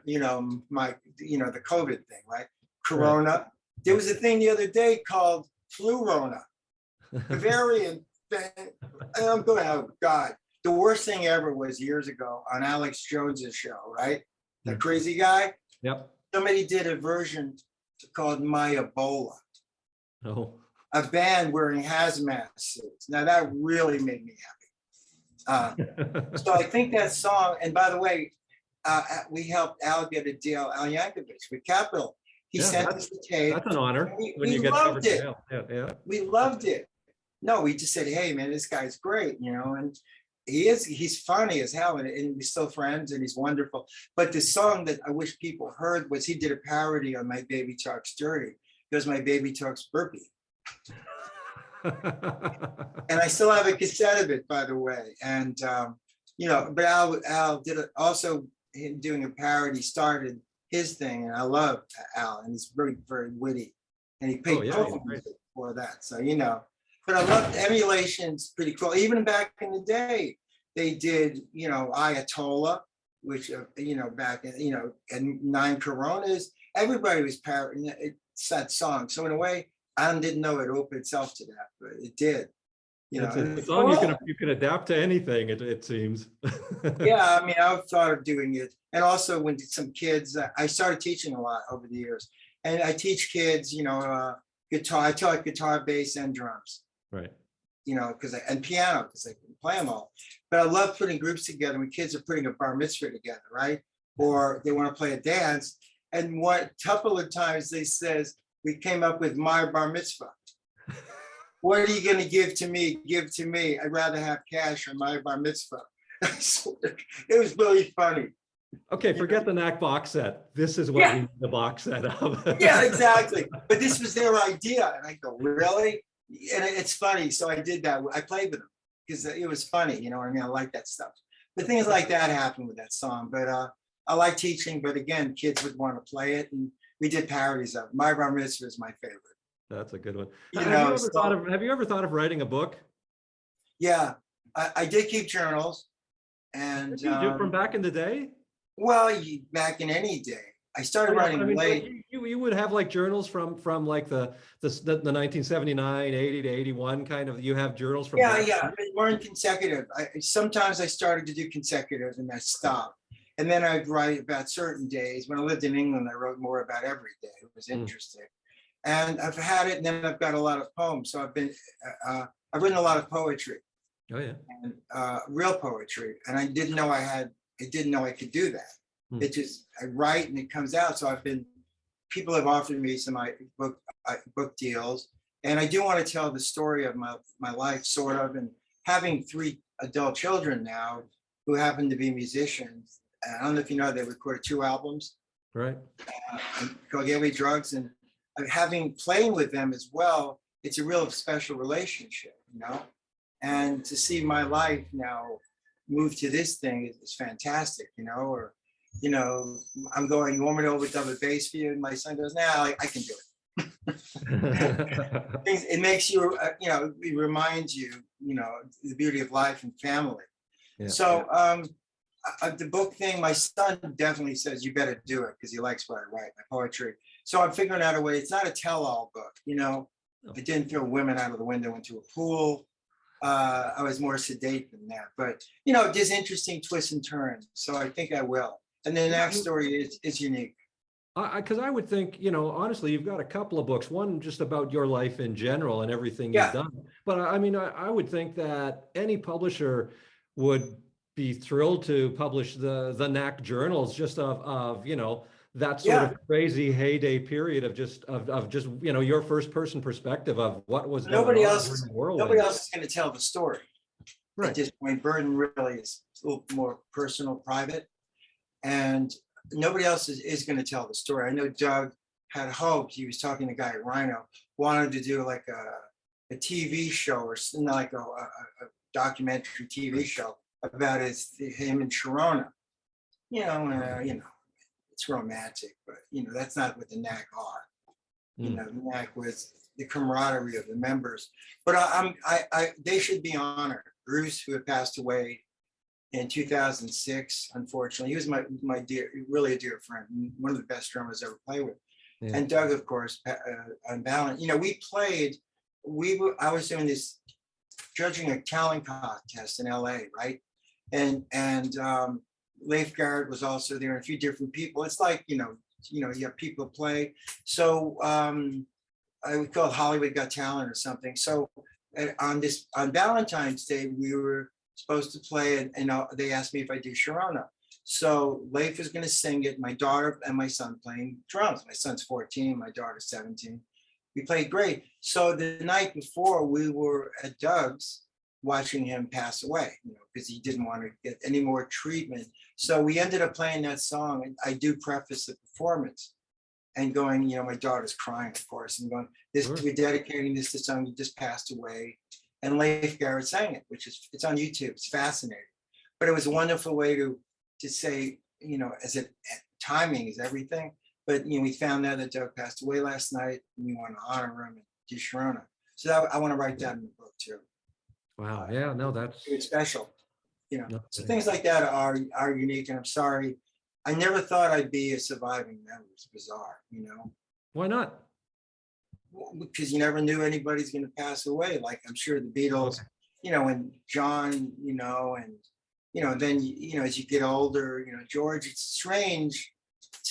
You know, Mike. You know, the COVID thing, right? Corona. Right. There was a thing the other day called Flu-rona, a variant thing. And I'm going, oh God! The worst thing ever was years ago on Alex Jones's show, right? The crazy guy. Yep. Somebody did a version called My Ebola. Oh. A band wearing hazmat suits. Now that really made me So I think that song, and by the way, we helped Al get a deal, Al Yankovic with Capitol. He Yeah, sent us the tape. That's an honor when We you get loved covered it. mail. Yeah, yeah. We loved it. No, we just said, hey, man, this guy's great, you know, and he's funny as hell, and we're still friends, and he's wonderful. But the song that I wish people heard was he did a parody on My Baby Talks Dirty. It was My Baby Talks Burpee. And I still have a cassette of it, by the way. And, you know, but Al did it also, him doing a parody started his thing. And I love Al, and he's very, very witty. And he paid for that. So, you know, but I love emulation's pretty cool. Even back in the day, they did, you know, Ayatollah, which, you know, back in, you know, and Nine Coronas, everybody was parodying that song. So in a way, I didn't know it opened itself to that, but it did. You know, it's a song you can adapt to anything, it seems. Yeah, I mean, I've thought of doing it. And also when some kids, I started teaching a lot over the years. And I teach kids, you know, guitar, I taught guitar, bass, and drums. Right. You know, and piano, because I can play them all. But I love putting groups together when kids are putting a bar mitzvah together, right? Or they want to play a dance. And what couple of times they says, we came up with my bar mitzvah. What are you going to give to me? Give to me. I'd rather have cash on my bar mitzvah. It was really funny. Okay, forget the Knack box set. This is what we need the box set of. Yeah, exactly. But this was their idea. And I go, really? And it's funny. So I did that. I played with them because it was funny. You know what I mean? I like that stuff. But things like that happened with that song. But I like teaching. But again, kids would want to play it. And we did parodies of it. My Bar Mitzvah is my favorite. That's a good one. You have you ever thought of writing a book? Yeah, I did keep journals. And you do from back in the day? Well, back in any day. I started writing late. You would have like journals from like the 1979, 80 to 81 kind of, you have journals from. Yeah, they weren't consecutive. Sometimes I started to do consecutive and I stopped. And then I'd write about certain days. When I lived in England, I wrote more about every day. It was interesting. And I've had it, and then I've got a lot of poems. So I've written a lot of poetry. Oh yeah. And real poetry. And I didn't know I could do that. It just, I write and it comes out. So people have offered me some book deals. And I do want to tell the story of my life, sort of, and having 3 adult children now who happen to be musicians. I don't know if you know, they recorded 2 albums. Right. Called Gateway Drugs, and playing with them as well, it's a real special relationship, you know? And to see my life now move to this thing is fantastic, you know? Or, you know, I'm going, you want me to overdub a bass for you? And my son goes, nah, I can do it. It makes you, you know, it reminds you, you know, the beauty of life and family. Yeah, so the book thing, my son definitely says, you better do it, because he likes what I write, my poetry. So I'm figuring out a way. It's not a tell-all book, you know. I didn't throw women out of the window into a pool. I was more sedate than that. But, you know, there's interesting twists and turns. So I think I will. And the next story is unique. Because I would think, you know, honestly, you've got a couple of books, one just about your life in general and everything you've done. But I mean, I would think that any publisher would be thrilled to publish the Knack journals just of you know, that sort of crazy heyday period of just you know, your first person perspective of what was nobody going else on in the world. Nobody else is going to tell the story. Right. At this point, Burden really is a little more personal, private, and nobody else is going to tell the story. I know Doug had hoped, he was talking to a guy at Rhino, wanted to do like a TV show or like a documentary TV show about him and Sharona. You know, it's romantic, but you know, that's not what the Knack are. You know, the Knack was the camaraderie of the members. But they should be honored. Bruce, who had passed away in 2006, unfortunately, he was my dear, really a dear friend, one of the best drummers I ever played with. Yeah. And Doug, of course, unbalanced. You know, I was doing this judging a talent contest in LA, right? And Leif Garrett was also there, and a few different people. It's like, you have people play. So I would call it Hollywood Got Talent or something. So on Valentine's Day, we were supposed to play it, and they asked me if I do Sharona. So Leif was going to sing it. My daughter and my son playing drums. My son's 14, my daughter's 17. We played great. So the night before, we were at Doug's watching him pass away, because he didn't want to get any more treatment. So we ended up playing that song, and I do preface the performance and going, my daughter's crying, of course, and going, we're dedicating this to someone who just passed away. And Leif Garrett sang it, it's on YouTube. It's fascinating. But it was a wonderful way to say, timing is everything. But we found out that Doug passed away last night, and we want to honor him and do Sharona. So I want to write that in the book too. Wow. Yeah. No, that's it's special. No, So things like that are unique. And I'm sorry, I never thought I'd be a surviving member. It's bizarre, Why not? Because you never knew anybody's going to pass away. Like I'm sure the Beatles, and John, and then as you get older, George. It's strange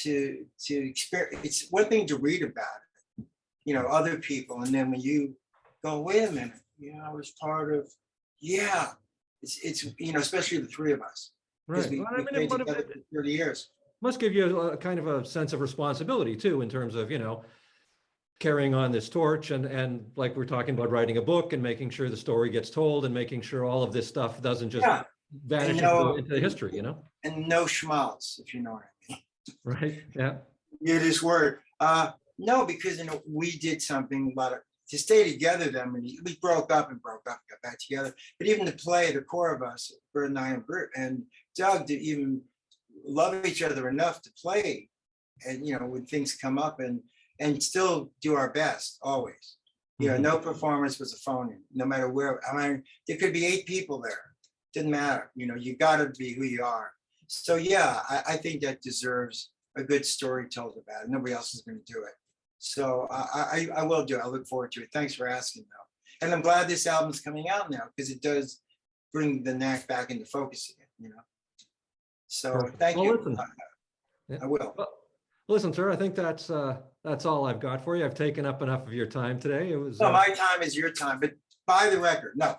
to experience. It's one thing to read about it, other people, and then when you go, wait a minute, I was part of, it's especially the three of us, because Right. we played together for 30 years. Must give you a kind of a sense of responsibility too, in terms of, carrying on this torch and like we're talking about writing a book and making sure the story gets told and making sure all of this stuff doesn't just vanish into history, And no schmaltz, if you know what I mean. Right. Yeah. Yiddish word. No, because we did something to stay together then when we broke up, got back together. But even to play, the core of us, Bert and I and Doug, to even love each other enough to play, and when things come up and still do our best always. No performance was a phone-in, no matter where. I mean, there could be 8 people there. Didn't matter. You got to be who you are. So yeah, I think that deserves a good story told about it. Nobody else is going to do it. So I will do it. I look forward to it. Thanks for asking, though. And I'm glad this album's coming out now, because it does bring the Knack back into focus again. So Perfect. thank Well, you. listen. I will. Well, listen, sir, I think that's all I've got for you. I've taken up enough of your time today. It was No, my time is your time, but buy the record. No,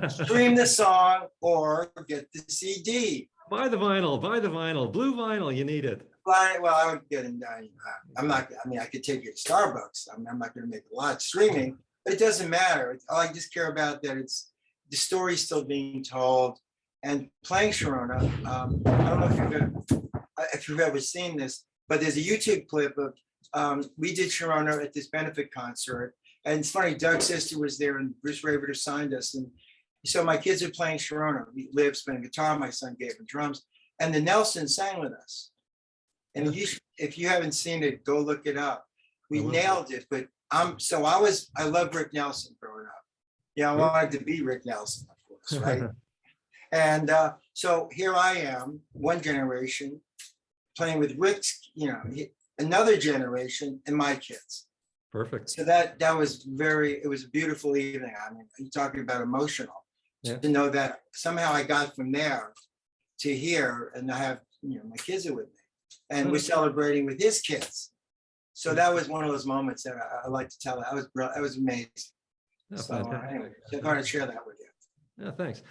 stream the song or get the CD. Buy the vinyl, blue vinyl, you need it. Well, I would get in. I'm not. I mean, I could take you to Starbucks. I'm not going to make a lot streaming, but it doesn't matter. I just care about that. It's the story's still being told, and playing Sharona. I don't know if you've ever seen this, but there's a YouTube clip of we did Sharona at this benefit concert, and it's funny. Doug's sister was there, and Bruce Raverter signed us, and so my kids are playing Sharona. Liv's playing guitar. My son gave him drums, and the Nelsons sang with us. And if you haven't seen it, go look it up. We nailed it. But I love Rick Nelson growing up. I wanted to be Rick Nelson, of course, right? And so here I am, one generation, playing with Rick's, another generation, and my kids. Perfect. So that was it was a beautiful evening. I mean, you're talking about emotional. Yeah. To know that somehow I got from there to here, and I have, my kids are with me. And we're celebrating with his kids. So that was one of those moments that I like to tell. That was amazing. Oh, So anyway, I thought I'd share that with you. Yeah, thanks.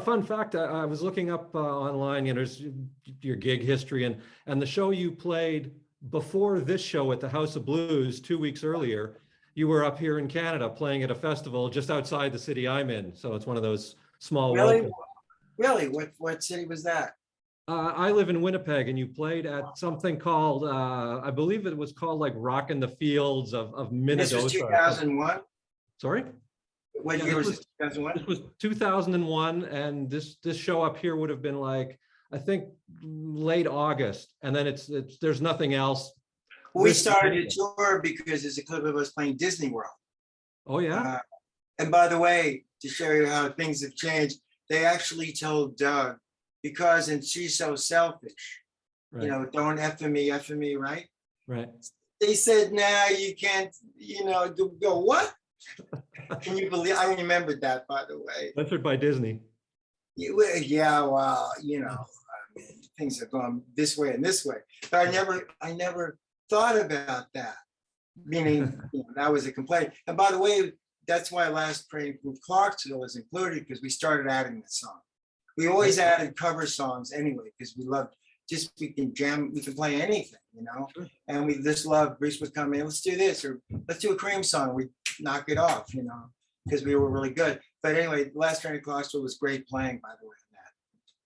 Fun fact, I was looking up online, there's your gig history and the show you played before this show at the House of Blues 2 weeks earlier. You were up here in Canada playing at a festival just outside the city I'm in. So it's one of those small. Really? What city was that? I live in Winnipeg, and you played at something called, I believe it was called like Rock in the Fields of Minnesota. This was 2001? Sorry? What year was it? 2001? This was 2001, and this show up here would have been like, I think, late August, and then there's nothing else. We started a tour because there's a clip of us playing Disney World. Oh, yeah? And by the way, to show you how things have changed, they actually told Doug, and she's so selfish, Right. don't F me, right? Right. They said, nah, you can't, go, what? Can you believe? I remembered that, by the way. Censored by Disney. Yeah, well, I mean, things have gone this way and this way, but I never thought about that. Meaning, that was a complaint. And by the way, that's why Last Train from Clarksville is included, because we started adding the song. We always added cover songs anyway, because we loved we can jam, we can play anything, you know? And we just love, Bruce would come in, let's do this, or let's do a Cream song. We knock it off, you know, because we were really good. But anyway, Last Train to Clarksville was great playing, by the way,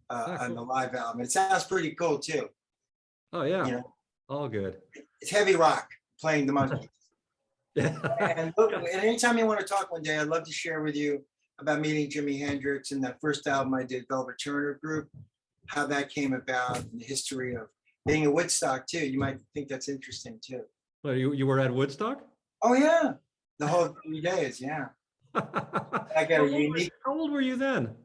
on that, on the live album. It sounds pretty cool too. Oh yeah, you know? All good. It's heavy rock playing the Monkees. Yeah. And look, and anytime you want to talk one day, I'd love to share with you about meeting Jimi Hendrix and that first album I did, Velvet Turner Group, how that came about, and the history of being at Woodstock too. You might think that's interesting too. Well, you were at Woodstock? Oh yeah, the whole 3 days. Yeah, I got a unique. How old were you then?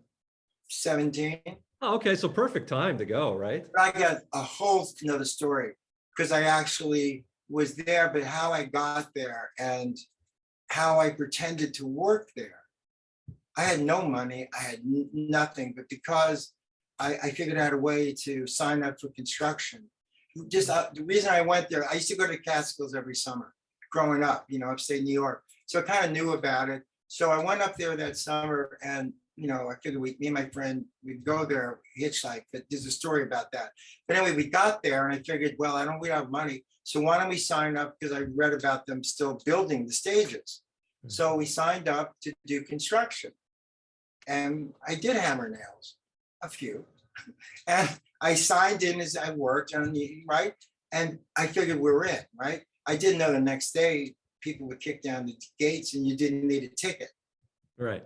17. Oh, okay, so perfect time to go, right? I got a whole another story, because I actually was there, but how I got there and how I pretended to work there. I had no money, I had nothing, but because I figured out a way to sign up for construction. Just the reason I went there, I used to go to Catskills every summer growing up, you know, upstate New York. So I kind of knew about it. So I went up there that summer, and, you know, I figured me and my friend, we'd go there, hitchhike, but there's a story about that. But anyway, we got there and I figured, well, we don't have money. So why don't we sign up? Because I read about them still building the stages. So we signed up to do construction. And I did hammer nails, a few. And I signed in as I worked, right? And I figured we were in, right? I didn't know the next day people would kick down the gates and you didn't need a ticket. Right.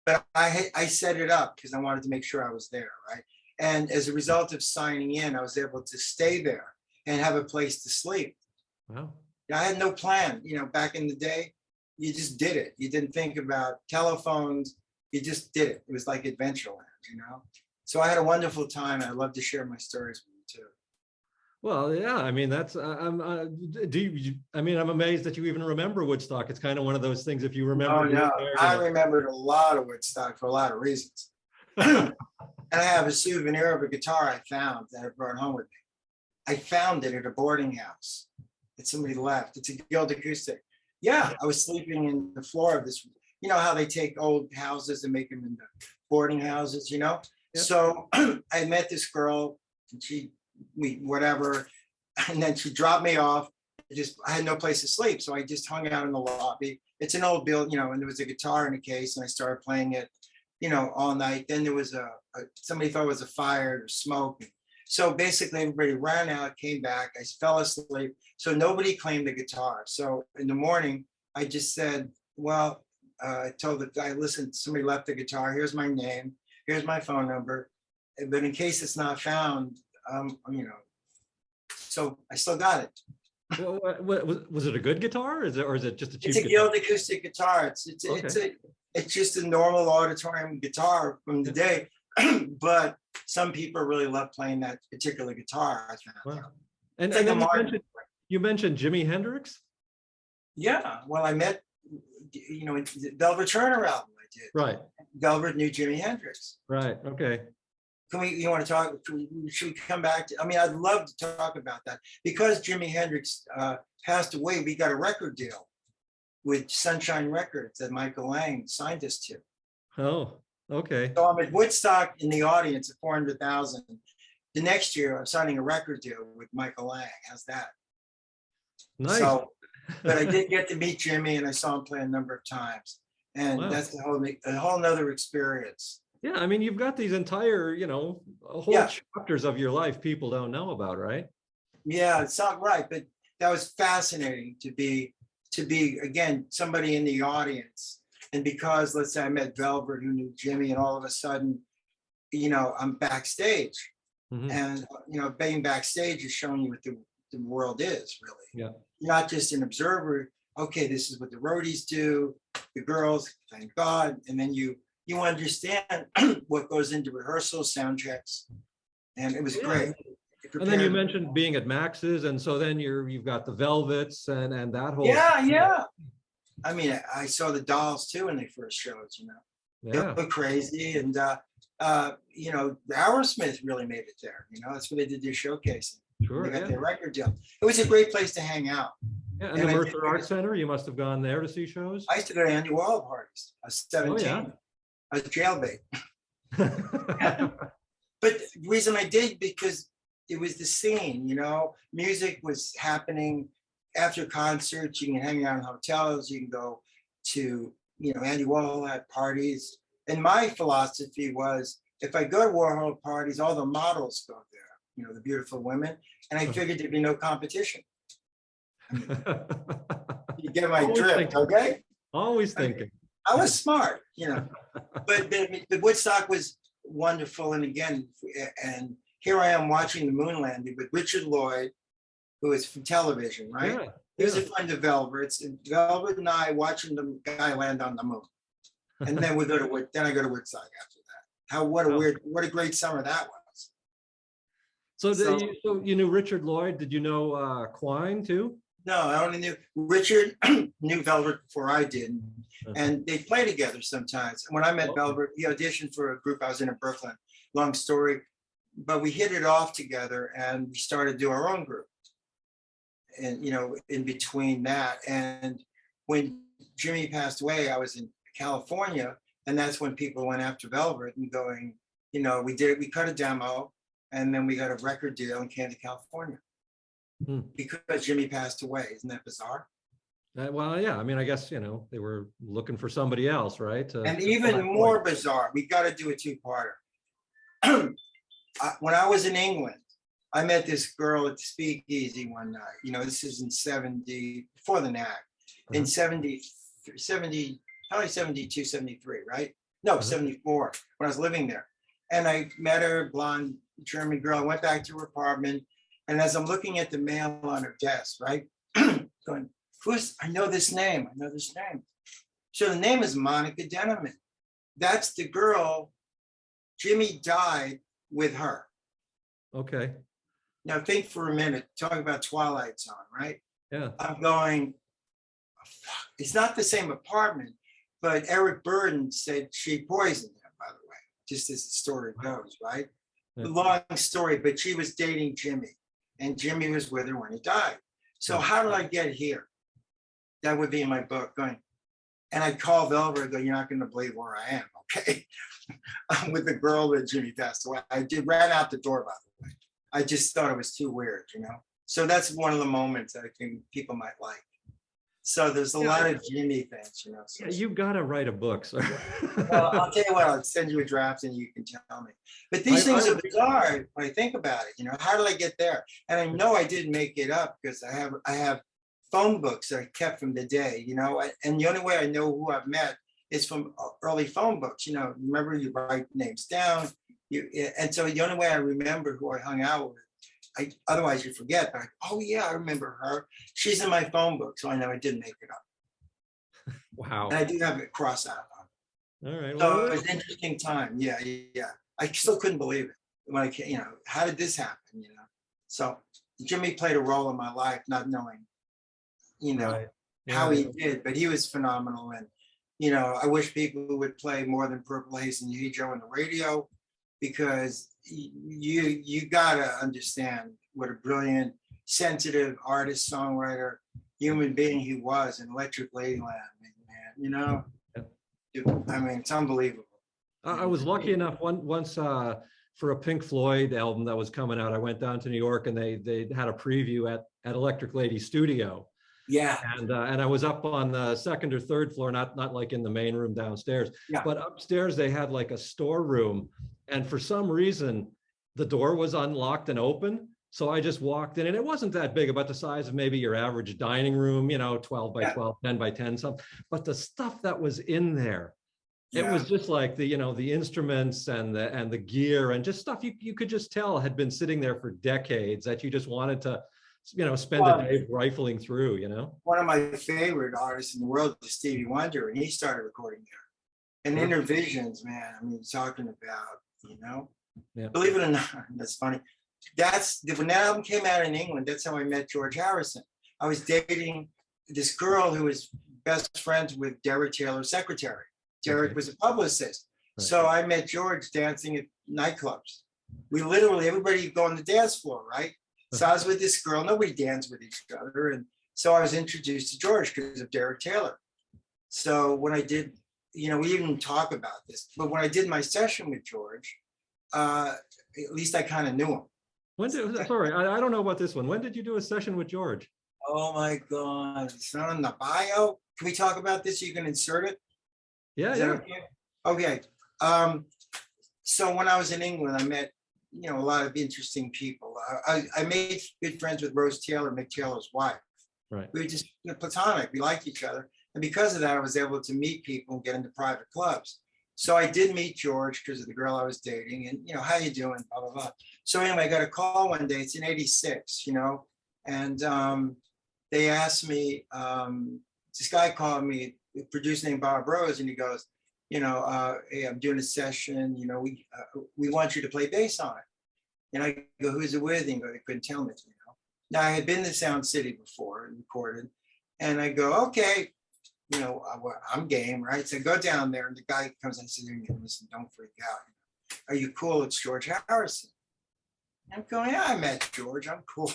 But I set it up because I wanted to make sure I was there, right? And as a result of signing in, I was able to stay there and have a place to sleep. Wow. I had no plan, you know, back in the day, you just did it. You didn't think about telephones, you just did it. It was like Adventureland, you know? So I had a wonderful time, and I'd love to share my stories with you too. Well, yeah, I mean, that's, I'm amazed that you even remember Woodstock. It's kind of one of those things, if you remember. Oh, no, there, I remembered a lot of Woodstock for a lot of reasons. And I have a souvenir of a guitar I found that I brought home with me. I found it at a boarding house that somebody left. It's a Guild acoustic. Yeah, I was sleeping in the floor of this, you know how they take old houses and make them into boarding houses, you know? Yep. So I met this girl, and whatever, and then she dropped me off. I had no place to sleep, so I just hung out in the lobby. It's an old build, you know, and there was a guitar in a case, and I started playing it, you know, all night. Then there was somebody thought it was a fire or smoke. So basically everybody ran out, came back, I fell asleep. So nobody claimed the guitar. So in the morning, I just said, well, I told the guy, listen, somebody left the guitar, here's my name, here's my phone number. But in case it's not found, you know, so I still got it. Well, was it a good guitar? Or is it just a cheap? It's a Guild acoustic guitar. It's just a normal auditorium guitar from the day, but some people really love playing that particular guitar. I found. Wow. And then you mentioned Jimi Hendrix. Yeah, well, I met, you know, the Velvet Turner album I did. Right. Velvet knew Jimi Hendrix. Right. Okay. You want to talk? Should we come back to? I mean, I'd love to talk about that because Jimi Hendrix passed away. We got a record deal with Sunshine Records that Michael Lang signed us to. Oh, okay. So I'm at Woodstock in the audience at 400,000. The next year, I'm signing a record deal with Michael Lang. How's that? Nice. So, but I did get to meet Jimmy, and I saw him play a number of times, and that's a whole nother experience. Yeah, I mean, you've got these entire, you know, whole chapters of your life people don't know about, right? Yeah, it's not right, but that was fascinating to be again somebody in the audience, and because let's say I met Velvet who knew Jimmy, and all of a sudden, you know, I'm backstage, and you know, being backstage is showing you what the world is really. Yeah, you're not just an observer. Okay, this is what the roadies do, the girls, thank God, and then you understand what goes into rehearsals, sound checks, and it was great. And then you mentioned being at Max's, and so then you've got the Velvets and that whole. Yeah. I mean, I saw the Dolls too when they first showed. You know, they were crazy, and you know, Aerosmith really made it there. You know, that's what they did their showcasing. Sure, They got yeah. their record deal. It was a great place to hang out. Yeah, and And the I Mercer Art Center, you must have gone there to see shows. used to go to Andy Warhol parties. I was 17. Oh, I was jailbait. yeah. But the reason I did, because it was the scene, you know, music was happening after concerts. You can hang out in hotels, you can go to, you know, Andy Warhol had parties. And my philosophy was, if I go to Warhol parties, all the models go there, you know, the beautiful women. And I figured there'd be no competition. You get my Always drift, thinking. okay? Always thinking. I was smart, you know, but the Woodstock was wonderful. And again, and here I am watching the moon landing with Richard Lloyd, who is from television, right? Yeah, He's yeah. a friend of Velvet. It's Velvet and I watching the guy land on the moon. And then we go to then I go to Woodstock after that. What a great summer that was. So you knew Richard Lloyd. Did you know Quine too? No, I only knew Richard knew Velvet before I did. And they play together sometimes. When I met Velvet, he auditioned for a group I was in Brooklyn. Long story, but we hit it off together and we started to do our own group. And you know, in between that, and when Jimmy passed away, I was in California, and that's when people went after Velvet and going, you know, we cut a demo, and then we got a record deal and came to California because Jimmy passed away. Isn't that bizarre? Well, yeah. I mean, I guess, you know, they were looking for somebody else, right? And even more bizarre, we got to do a two-parter. When I was in England, I met this girl at the Speakeasy one night. You know, this is in 70, before the Knack, in probably 72, 73, right? No, 74, when I was living there. And I met her, blonde German girl. I went back to her apartment. And as I'm looking at the mail on her desk, right? Going, I know this name. So the name is Monica Denneman. That's the girl. Jimmy died with her. Okay. Now think for a minute, talk about Twilight Zone, right? Yeah. I'm going, it's not the same apartment, but Eric Burden said she poisoned him, by the way, just as the story goes, right? Yeah. Long story, but she was dating Jimmy, and Jimmy was with her when he died. So how did I get here? That would be in my book, going, and I call Velvet, I go, you're not going to believe where I am, okay? I'm with the girl that Jimmy passed away. Ran out the door, by the way. I just thought it was too weird, you know? So that's one of the moments that I think people might like. So there's a lot of Jimmy things, you know? So, Yeah, you've got to write a book, sir. well, I'll tell you what, I'll send you a draft and you can tell me. But these things are bizarre when I think about it, you know? How did I get there? And I know I didn't make it up because I have phone books that I kept from the day, you know? And the only way I know who I've met is from early phone books, you know? Remember, you write names down. And so the only way I remember who I hung out with, otherwise you forget. But oh yeah, I remember her. She's in my phone book, so I know I didn't make it up. Wow. And I do have it cross out on. All right. So Well, it was an interesting time. Yeah. I still couldn't believe it when I, you know, how did this happen? You know, so Jimmy played a role in my life, not knowing, you know, right. how he did, but he was phenomenal. And you know, I wish people would play more than Purple Haze and Hey Joe on the radio, because you gotta understand what a brilliant, sensitive artist, songwriter, human being he was in Electric Ladyland, man. You know, I mean, it's unbelievable. I was lucky enough once for a Pink Floyd album that was coming out. I went down to New York and they had a preview at Electric Lady Studio. Yeah. And I was up on the second or third floor, not like in the main room downstairs, but upstairs they had like a storeroom. And for some reason, the door was unlocked and open. So I just walked in, and it wasn't that big, about the size of maybe your average dining room, you know, 12 by 12, 10 by 10, something. But the stuff that was in there, it was just like the, you know, the instruments and the gear and just stuff you could just tell had been sitting there for decades that you just wanted to, you know, spend a day rifling through, you know. One of my favorite artists in the world is Stevie Wonder, and he started recording there. And Intervisions, man, I mean, talking about, you know, believe it or not, that's funny. When that album came out in England, that's how I met George Harrison. I was dating this girl who was best friends with Derek Taylor's secretary. Derek was a publicist. So I met George dancing at nightclubs. We literally, everybody would go on the dance floor, right? So I was with this girl, nobody danced with each other. And so I was introduced to George because of Derek Taylor. So when I did, we didn't talk about this, but when I did my session with George, at least I kind of knew him. Sorry, I don't know about this one. When did you do a session with George? Oh my God, it's not on the bio. Can we talk about this? You can insert it. Yeah, Is that okay? So when I was in England, I met, a lot of interesting people. I made good friends with Rose Taylor, Mick Taylor's wife. Right. We were just platonic. We liked each other. And because of that, I was able to meet people and get into private clubs. So I did meet George because of the girl I was dating, and how you doing, blah, blah, blah. So anyway, I got a call one day, it's in '86, and they asked me, this guy called me, a producer named Bob Rose, and he goes, hey, I'm doing a session, we want you to play bass on it. And I go, who's it with? And he goes, they couldn't tell me, Now I had been to Sound City before and recorded, and I go, okay, I'm game, right? So I go down there, and the guy comes in and says, listen, don't freak out. Are you cool? It's George Harrison. I'm going, yeah, I met George. I'm cool.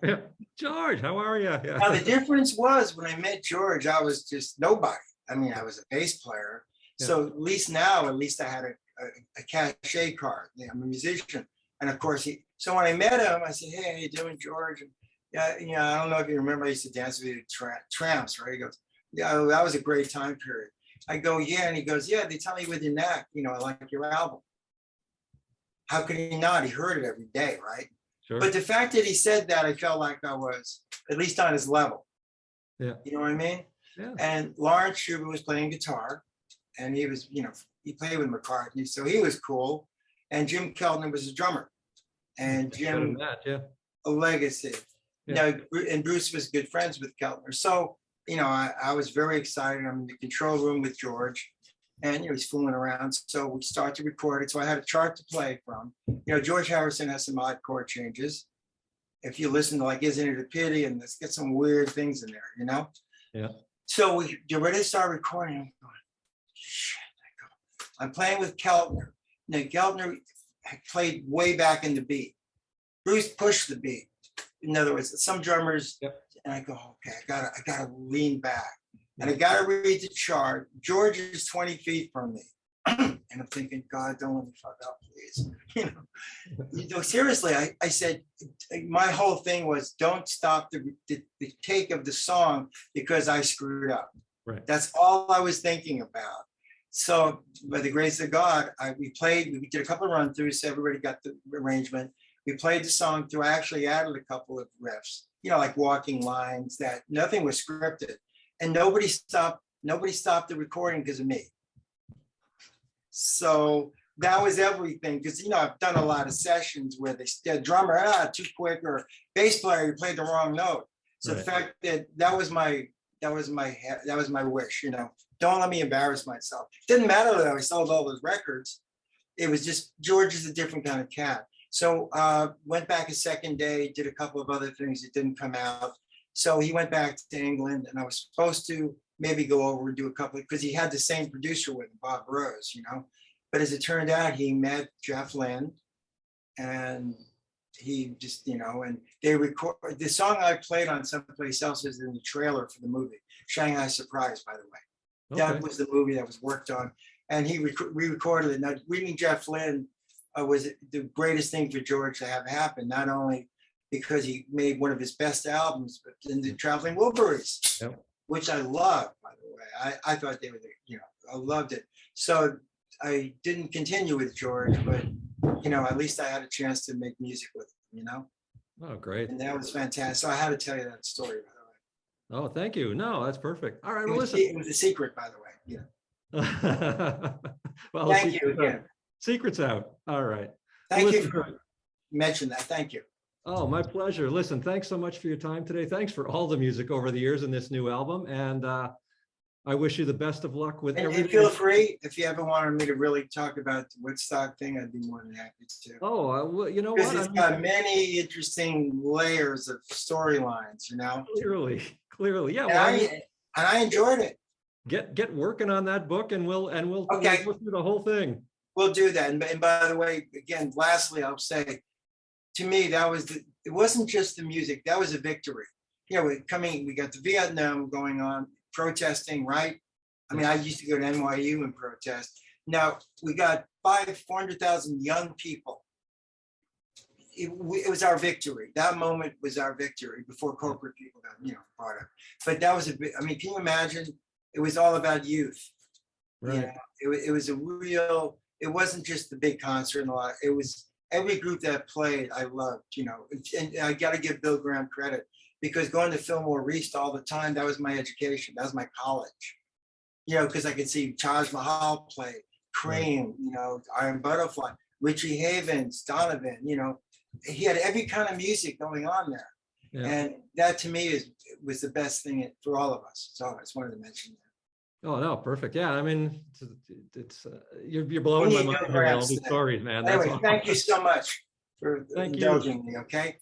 Yeah. George, how are you? Yeah. Now, the difference was when I met George, I was just nobody. I mean, I was a bass player. Yeah. So at least I had a cachet card. I'm a musician. And of course, so when I met him, I said, hey, how you doing, George? And yeah, I don't know if you remember, I used to dance with you Tramps, right? He goes, yeah, that was a great time period. I go, yeah. And he goes, yeah, they tell me with your Knack, I like your album. How could he not? He heard it every day, right? Sure. But the fact that he said that, I felt like I was at least on his level. Yeah. You know what I mean? Yeah. And Lawrence Schubert was playing guitar, and he was, he played with McCartney, so he was cool. And Jim Keltner was a drummer. And Jim, a legacy. Yeah. And Bruce was good friends with Keltner. So, I was very excited. I'm in the control room with George, and he's fooling around. So we start to record it. So I had a chart to play from. George Harrison has some odd chord changes. If you listen to like Isn't It a Pity, and let's get some weird things in there, Yeah. So we get ready to start recording. I'm going, shit. I'm playing with Keltner. Now Keltner had played way back in the beat. Bruce pushed the beat. In other words, some drummers. Yep. And I go, okay, I gotta lean back, and I gotta read the chart. George is 20 feet from me, and I'm thinking, God, don't let me fuck up, please. Seriously, I said, my whole thing was, don't stop the take of the song because I screwed up. Right. That's all I was thinking about. So, by the grace of God, we did a couple of run throughs. So everybody got the arrangement. We played the song through. I actually added a couple of riffs. Like walking lines, that nothing was scripted, and nobody stopped the recording because of me. So that was everything, because I've done a lot of sessions where the drummer too quick, or bass player, you played the wrong note. So right. The fact that was my wish. Don't let me embarrass myself. Didn't matter that I sold all those records. It was just George is a different kind of cat. So went back a second day, did a couple of other things that didn't come out. So he went back to England, and I was supposed to maybe go over and do a couple, because he had the same producer with him, Bob Rose, But as it turned out, he met Jeff Lynne, and he just, and they record the song I played on Someplace Else is in the trailer for the movie, Shanghai Surprise, by the way. Okay. That was the movie that was worked on, and he re-recorded it. Now, reading Jeff Lynne was the greatest thing for George to have happen, not only because he made one of his best albums, but in the Traveling Wilburys, yep. Which I loved, by the way. I thought they were, I loved it. So I didn't continue with George, but, at least I had a chance to make music with him, Oh, great. And that was fantastic. So I had to tell you that story, by the way. Oh, thank you. No, that's perfect. All right, well, listen. It was a secret, by the way. Well, thank you again. Secret's out. All right. Thank you for mentioning that. Thank you. Oh, my pleasure. Listen, thanks so much for your time today. Thanks for all the music over the years in this new album. And I wish you the best of luck with everything. And feel free, if you ever wanted me to really talk about the Woodstock thing, I'd be more than happy to. Oh, well, you know what? Because it's got many interesting layers of storylines, Clearly. Yeah. And I enjoyed it. Get working on that book, and we'll go through the whole thing. We'll do that. And by the way, again, lastly, I'll say to me, that was it wasn't just the music, that was a victory. You know, we got the Vietnam going on, protesting, right? I mean, I used to go to NYU and protest. Now we got 400,000 young people. It was our victory. That moment was our victory before corporate people got, you know, brought up. But that was I mean, can you imagine? It was all about youth. Right. You know, it was a real, it wasn't just the big concert and a lot, it was every group that played, I loved, you know, and I got to give Bill Graham credit because going to Fillmore East all the time, that was my education. That was my college, you know, because I could see Taj Mahal play, Cream, you know, Iron Butterfly, Richie Havens, Donovan, you know, he had every kind of music going on there. Yeah. And that to me was the best thing for all of us. So I just wanted to mention that. Oh no, perfect. Yeah, I mean, it's you're blowing my mind here with all these stories, man. That's Anyway, awesome. thank you so much for Thank you. indulging me. Okay.